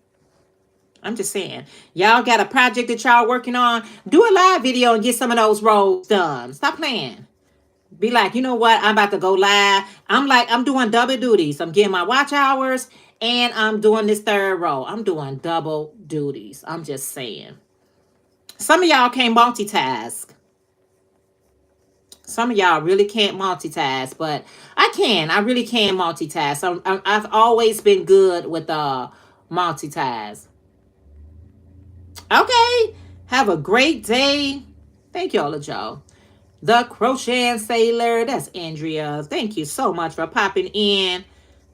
I'm just saying. Y'all got a project that y'all working on. Do a live video and get some of those roles done. Stop playing. Be like, you know what? I'm about to go live. I'm doing double duties. I'm getting my watch hours and I'm doing this third row. I'm doing double duties. I'm just saying. Some of y'all can't multitask. Some of y'all really can't multitask, but I can. I really can multitask. I've always been good with multitask. Okay. Have a great day. Thank y'all, Joe. The Crochet Sailor. That's Andrea. Thank you so much for popping in.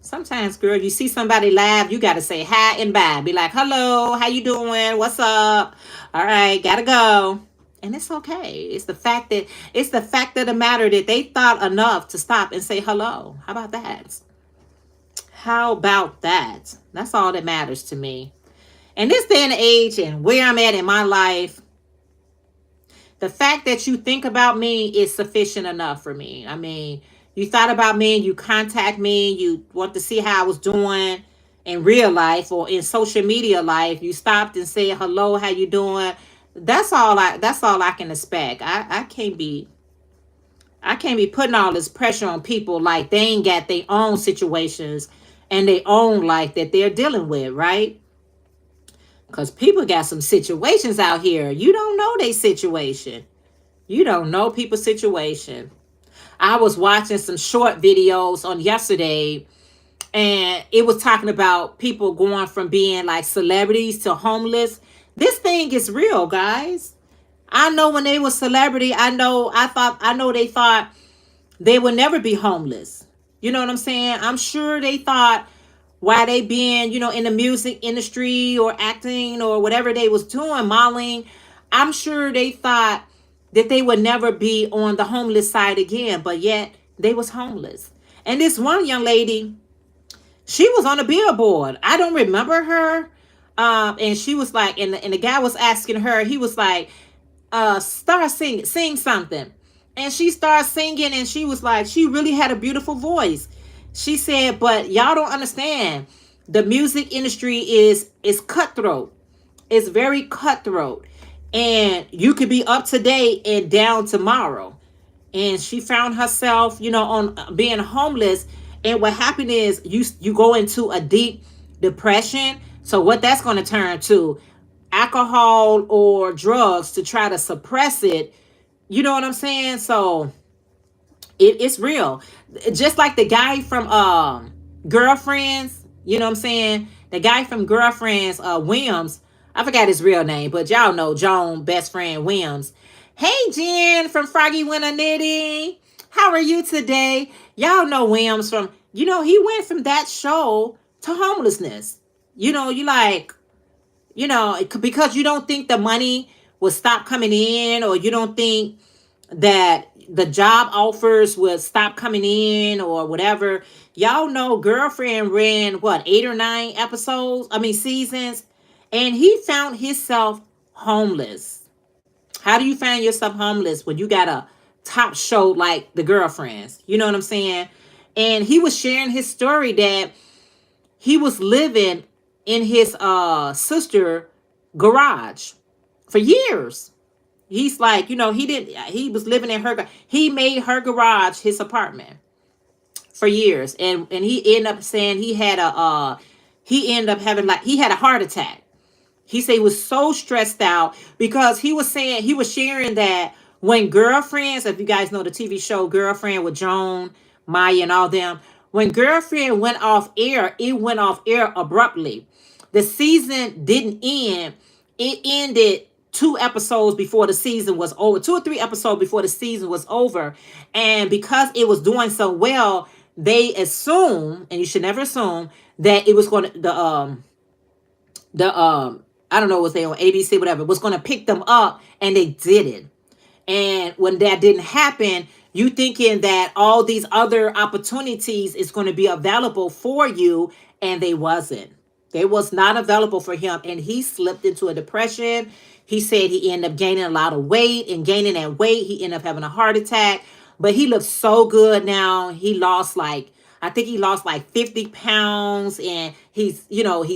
Sometimes, girl, you see somebody live, you got to say hi and bye. Be like, hello, how you doing? What's up? All right, gotta go. And it's okay. It's the fact of the matter that they thought enough to stop and say hello. How about that? How about that? That's all that matters to me. And this day and age and where I'm at in my life, the fact that you think about me is sufficient enough for me. I mean, you thought about me, you contact me, you want to see how I was doing in real life or in social media life. You stopped and said hello, how you doing? That's all I can expect. I can't be putting all this pressure on people like they ain't got their own situations and their own life that they're dealing with, right? Because people got some situations out here. You don't know their situation. You don't know people's situation. I was watching some short videos on yesterday, and it was talking about people going from being like celebrities to homeless. This thing is real, guys. I know when they were celebrity, I know they thought they would never be homeless. You know what I'm saying? I'm sure they thought while they being, in the music industry or acting or whatever they was doing, modeling, I'm sure they thought that they would never be on the homeless side again, but yet they was homeless. And this one young lady, she was on a billboard. I don't remember her. And she was like, and the guy was asking her, he was like, start sing something. And she started singing, and she was like, she really had a beautiful voice. She said, but y'all don't understand. The music industry is cutthroat. It's very cutthroat. And you could be up today and down tomorrow. And she found herself, on being homeless. And what happened is you go into a deep depression. So what that's going to turn to, alcohol or drugs to try to suppress it. You know what I'm saying? So it's real. Just like the guy from Girlfriends, you know what I'm saying? The guy from Girlfriends, Williams, I forgot his real name, but y'all know Joan, best friend Williams. Hey, Jen from Froggy Winter Knitting. How are you today? Y'all know Williams from, he went from that show to homelessness. You like, because you don't think the money will stop coming in, or you don't think that the job offers will stop coming in or whatever. Y'all know Girlfriend ran, 8 or 9 seasons, and he found himself homeless. How do you find yourself homeless when you got a top show like The Girlfriends? You know what I'm saying? And he was sharing his story that he was living in his sister garage for years. He's like, he was living in he made her garage his apartment for years. And he ended up saying he had he had a heart attack. He said he was so stressed out because he was sharing that when Girlfriends, if you guys know the TV show Girlfriend with Joan, Maya and all them, when Girlfriend went off air, it went off air abruptly. The season didn't end. It ended 2 episodes before the season was over, 2 or 3 episodes before the season was over. And because it was doing so well, they assume, and you should never assume, that it was going to, I don't know, was they on ABC, whatever, was going to pick them up, and they didn't. And when that didn't happen, you thinking that all these other opportunities is going to be available for you, and they wasn't. They was not available for him, and he slipped into a depression. He said he ended up gaining a lot of weight, and gaining that weight, he ended up having a heart attack. But he looks so good now. He lost like, I think he lost like 50 pounds, and he's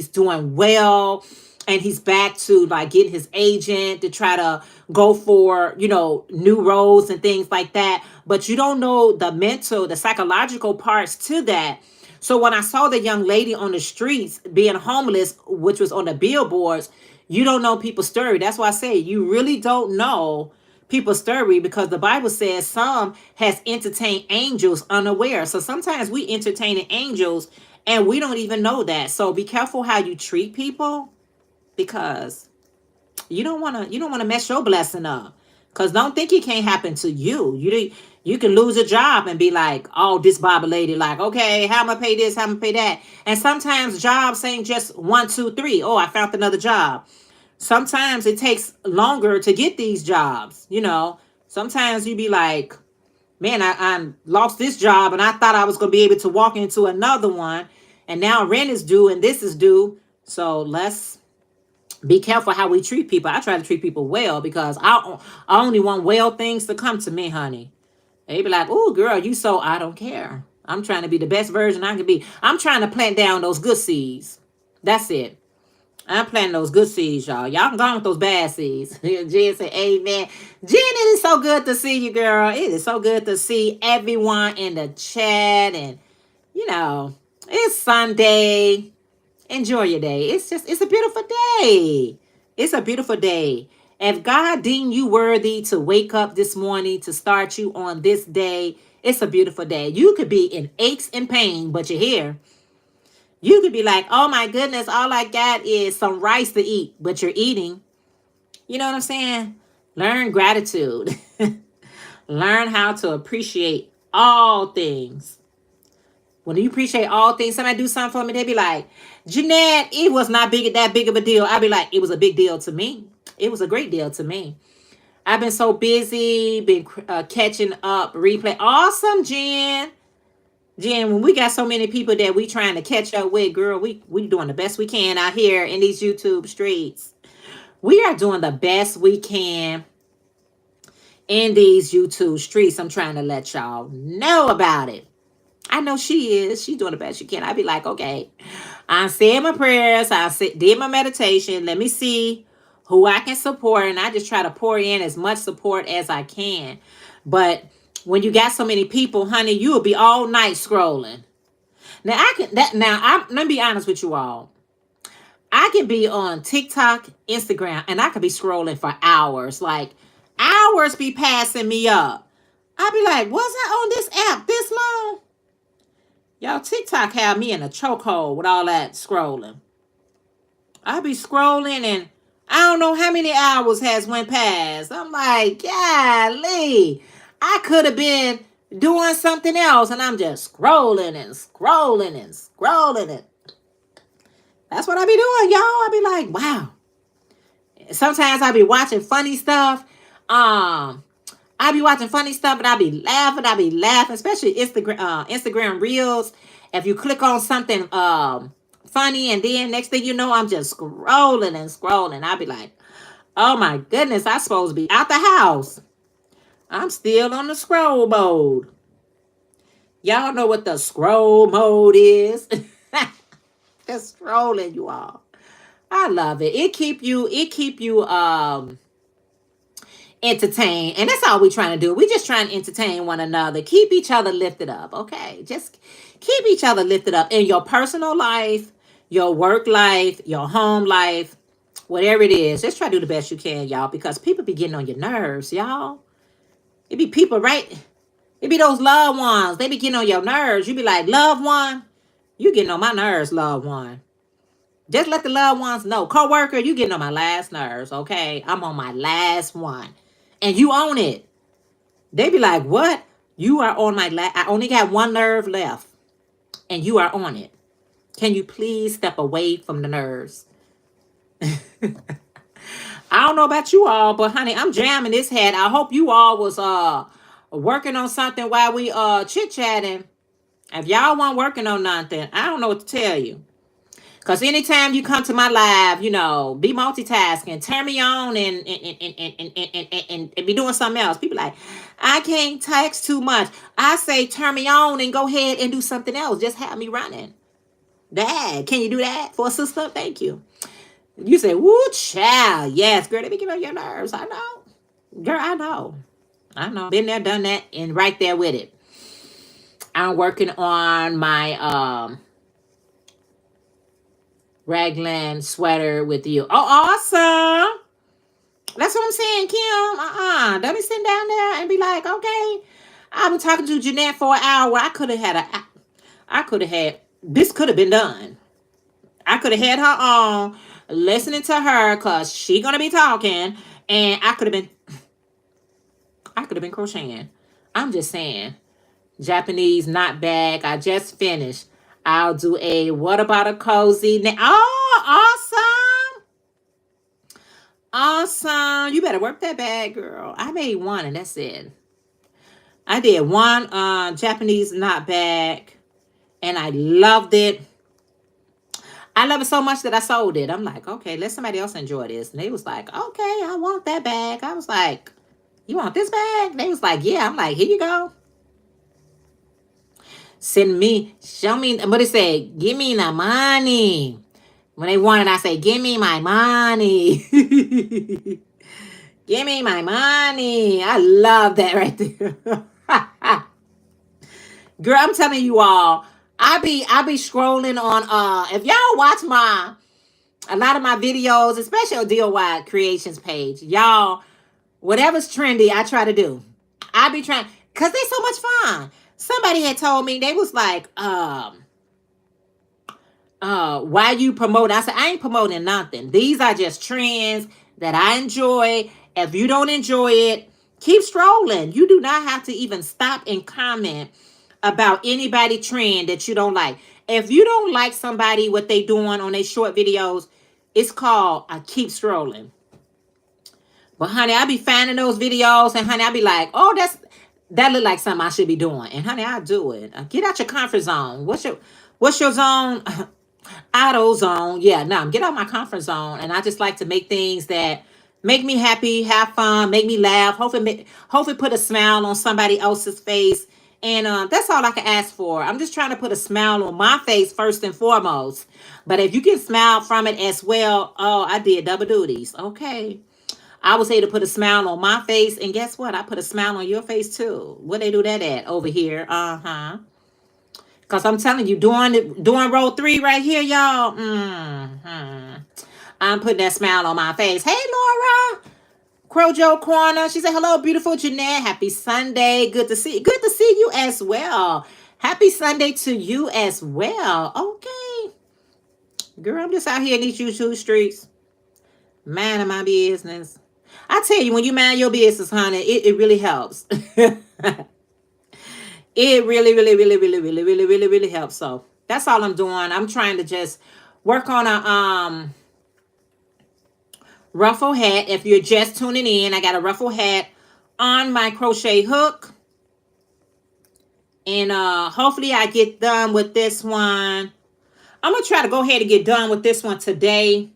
doing well. And he's back to like getting his agent to try to go for, new roles and things like that. But you don't know the mental, the psychological parts to that. So when I saw the young lady on the streets being homeless, which was on the billboards, you don't know people's story. That's why I say you really don't know people's story, because the Bible says some has entertained angels unaware. So sometimes we entertain angels and we don't even know that. So be careful how you treat people, because you don't want to mess your blessing up. Because don't think it can't happen to you. You can lose a job and be like, oh, this Bible lady, like, okay, how am I pay this? How am I pay that? And sometimes jobs ain't just 1, 2, 3. Oh, I found another job. Sometimes it takes longer to get these jobs. Sometimes you be like, man, I lost this job and I thought I was going to be able to walk into another one. And now rent is due and this is due. So let's be careful how we treat people. I try to treat people well, because I only want well things to come to me, honey. They be like, oh, girl, I don't care. I'm trying to be the best version I can be. I'm trying to plant down those good seeds. That's it. I'm planting those good seeds, y'all. Y'all can go on with those bad seeds. Jen said, amen. Jen, it is so good to see you, girl. It is so good to see everyone in the chat. And, it's Sunday. Enjoy your day. It's a beautiful day. It's a beautiful day. If God deemed you worthy to wake up this morning to start you on this day, it's a beautiful day. You could be in aches and pain, but you're here. You could be like, oh my goodness, all I got is some rice to eat, but you're eating. You know what I'm saying? Learn gratitude. Learn how to appreciate all things. When you appreciate all things, somebody do something for me, they be like, Jeanette, it was not that big of a deal. I'd be like, it was a big deal to me. It was a great deal to me. I've been so busy, been catching up, replay. Awesome, Jen. Jen, when we got so many people that we trying to catch up with, girl, we doing the best we can out here in these YouTube streets. We are doing the best we can in these YouTube streets. I'm trying to let y'all know about it. I know she is. She's doing the best she can. I'd be like, okay, I said my prayers. Did my meditation. Let me see who I can support. And I just try to pour in as much support as I can. But when you got so many people, honey, you will be all night scrolling. Now, let me be honest with you all. I can be on TikTok, Instagram, and I could be scrolling for hours. Like, hours be passing me up. I'd be like, was I on this app this long? Y'all, TikTok had me in a chokehold with all that scrolling. I be scrolling and I don't know how many hours has went past. I'm like, golly, I could have been doing something else and I'm just scrolling and scrolling and scrolling. And that's what I be doing, y'all. I be like, wow. Sometimes I be watching funny stuff. I be watching funny stuff and I be laughing, especially Instagram Reels. If you click on something funny and then next thing you know, I'm just scrolling and scrolling. I be like, oh my goodness, I'm supposed to be out the house. I'm still on the scroll mode. Y'all know what the scroll mode is. Just scrolling, you all. I love it. It keep you entertain, and that's all we trying to do. We just trying to entertain one another, keep each other lifted up. Okay, just keep each other lifted up in your personal life, your work life, your home life, whatever it is. Just try to do the best you can, y'all, because people be getting on your nerves, y'all. It be people, right? It be those loved ones. They be getting on your nerves. You be like, loved one, you getting on my nerves, loved one. Just let the loved ones know. Co-worker, you getting on my last nerves, okay? I'm on my last one. And you own it. They be like, what? You are on my I only got one nerve left. And you are on it. Can you please step away from the nerves? I don't know about you all, but honey, I'm jamming this head. I hope you all was working on something while we chit-chatting. If y'all weren't working on nothing, I don't know what to tell you. Because anytime you come to my live, be multitasking, turn me on and be doing something else. People like, I can't text too much. I say turn me on and go ahead and do something else. Just have me running. Dad, can you do that for a sister? Thank you. You say, woo, child. Yes, girl, they be getting on your nerves. I know. Girl, I know. I know. Been there, done that, and right there with it. I'm working on my raglan sweater with you. Oh, awesome. That's what I'm saying, Kim. Don't be sitting down there and be like, okay. I've been talking to Jeanette for an hour. This could have been done. I could have had her on, listening to her, cause she gonna be talking, and I could have been crocheting. I'm just saying. Japanese not bag. I just finished. I'll do a what about a cozy? Oh, awesome. Awesome. You better work that bag, girl. I made one and that's it. I did one Japanese knot bag and I loved it. I love it so much that I sold it. I'm like, okay, let somebody else enjoy this. And they was like, okay, I want that bag. I was like, you want this bag? They was like, yeah. I'm like, here you go. Send me, show me, what it say? Give me the money. When they want it, I say, give me my money. Give me my money. I love that right there. Girl, I'm telling you all, I be scrolling on if y'all watch a lot of my videos, especially on DOY creations page, y'all, whatever's trendy, I try to do. I be trying because they so much fun. Somebody had told me, they was like, why you promote? I said, I ain't promoting nothing. These are just trends that I enjoy. If you don't enjoy it, keep strolling. You do not have to even stop and comment about anybody trend that you don't like. If you don't like somebody, what they doing on their short videos, it's called keep strolling. But honey, I be finding those videos and honey, I be like, oh, that look like something I should be doing. And honey, I'll do it. Get out your comfort zone. What's your zone? Auto zone. Yeah, no, get out my comfort zone. And I just like to make things that make me happy, have fun, make me laugh, hopefully put a smile on somebody else's face. And that's all I can ask for. I'm just trying to put a smile on my face first and foremost. But if you can smile from it as well, oh, I did double duties. Okay. I was able to put a smile on my face. And guess what? I put a smile on your face too. Where they do that at? Over here. Uh-huh. Because I'm telling you, doing row 3 right here, y'all. I'm putting that smile on my face. Hey, Laura. Crojo Corner. She said, hello, beautiful Jeanette. Happy Sunday. Good to see you as well. Happy Sunday to you as well. Okay. Girl, I'm just out here in these YouTube streets. Minding my business. I tell you, when you mind your business, honey, it really helps. It really, really, really, really, really, really, really, really helps. So that's all I'm doing. I'm trying to just work on a ruffle hat. If you're just tuning in, I got a ruffle hat on my crochet hook. And hopefully I get done with this one. I'm going to try to go ahead and get done with this one today.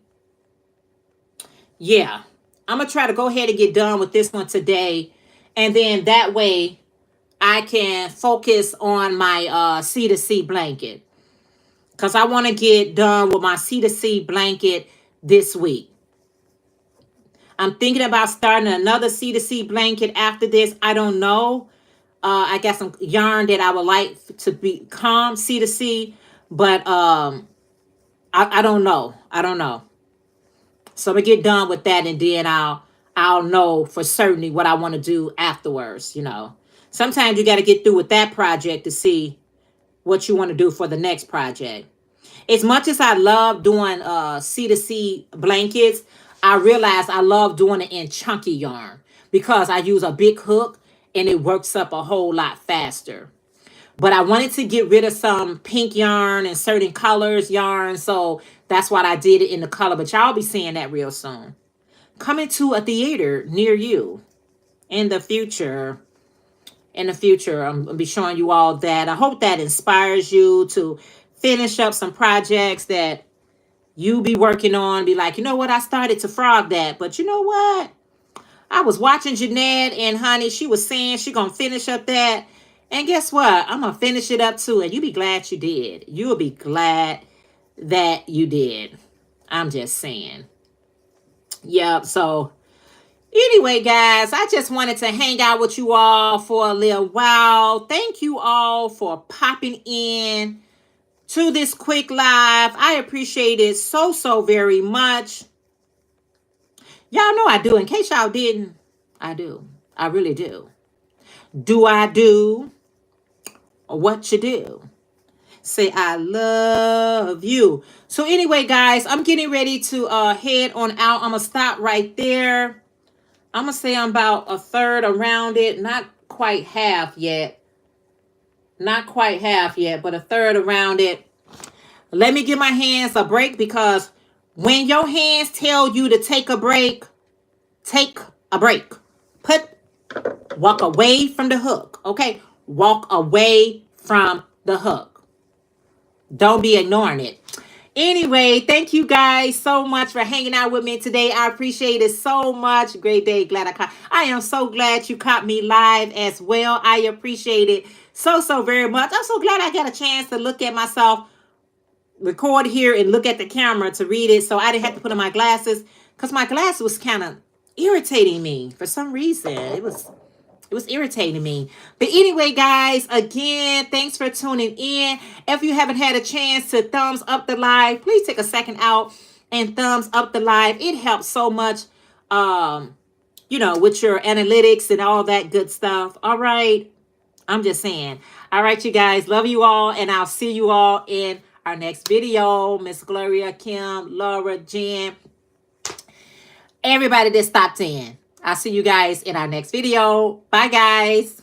Yeah. I'm going to try to go ahead and get done with this one today. And then that way I can focus on my C2C blanket. Because I want to get done with my C2C blanket this week. I'm thinking about starting another C2C blanket after this. I don't know. I got some yarn that I would like to become C2C. But I don't know. I don't know. So I'm going to get done with that. And then I'll know for certainty what I want to do afterwards, you know. Sometimes you got to get through with that project to see what you want to do for the next project. As much as I love doing C2C blankets, I realize I love doing it in chunky yarn because I use a big hook and it works up a whole lot faster. But I wanted to get rid of some pink yarn and certain colors yarn, so that's why I did it in the color. But y'all be seeing that real soon. Coming to a theater near you in the future. In the future, I'm going to be showing you all that. I hope that inspires you to finish up some projects that you be working on. Be like, you know what? I started to frog that. But you know what? I was watching Jeanette, and honey, she was saying she gonna finish up that. And guess what? I'm gonna finish it up too. And you be glad you did. You'll be glad that you did. I'm just saying. Yep. So anyway, guys, I just wanted to hang out with you all for a little while. Thank you all for popping in to this quick live. I appreciate it so very much. Y'all know I do. In case y'all didn't, I do. I really do. Do I do what you do? Say I love you. So anyway, guys, I'm getting ready to head on out. I'm going to stop right there. I'm going to say I'm about a third around it. Not quite half yet. Not quite half yet, but a third around it. Let me give my hands a break, because when your hands tell you to take a break, take a break. Walk away from the hook, okay? Walk away from the hook. Don't be ignoring it. Anyway, thank you guys so much for hanging out with me today. I appreciate it so much. Great day. Glad I am so glad you caught me live as well. I appreciate it so very much. I'm so glad I got a chance to look at myself, record here, and look at the camera to read it, so I didn't have to put on my glasses, because my glasses was kind of irritating me for some reason. It was irritating me. But anyway, guys, again, thanks for tuning in. If you haven't had a chance to thumbs up the live, please take a second out and thumbs up the live. It helps so much, with your analytics and all that good stuff. All right. I'm just saying. All right, you guys. Love you all, and I'll see you all in our next video. Miss Gloria, Kim, Laura, Jen, everybody that stopped in. I'll see you guys in our next video. Bye, guys.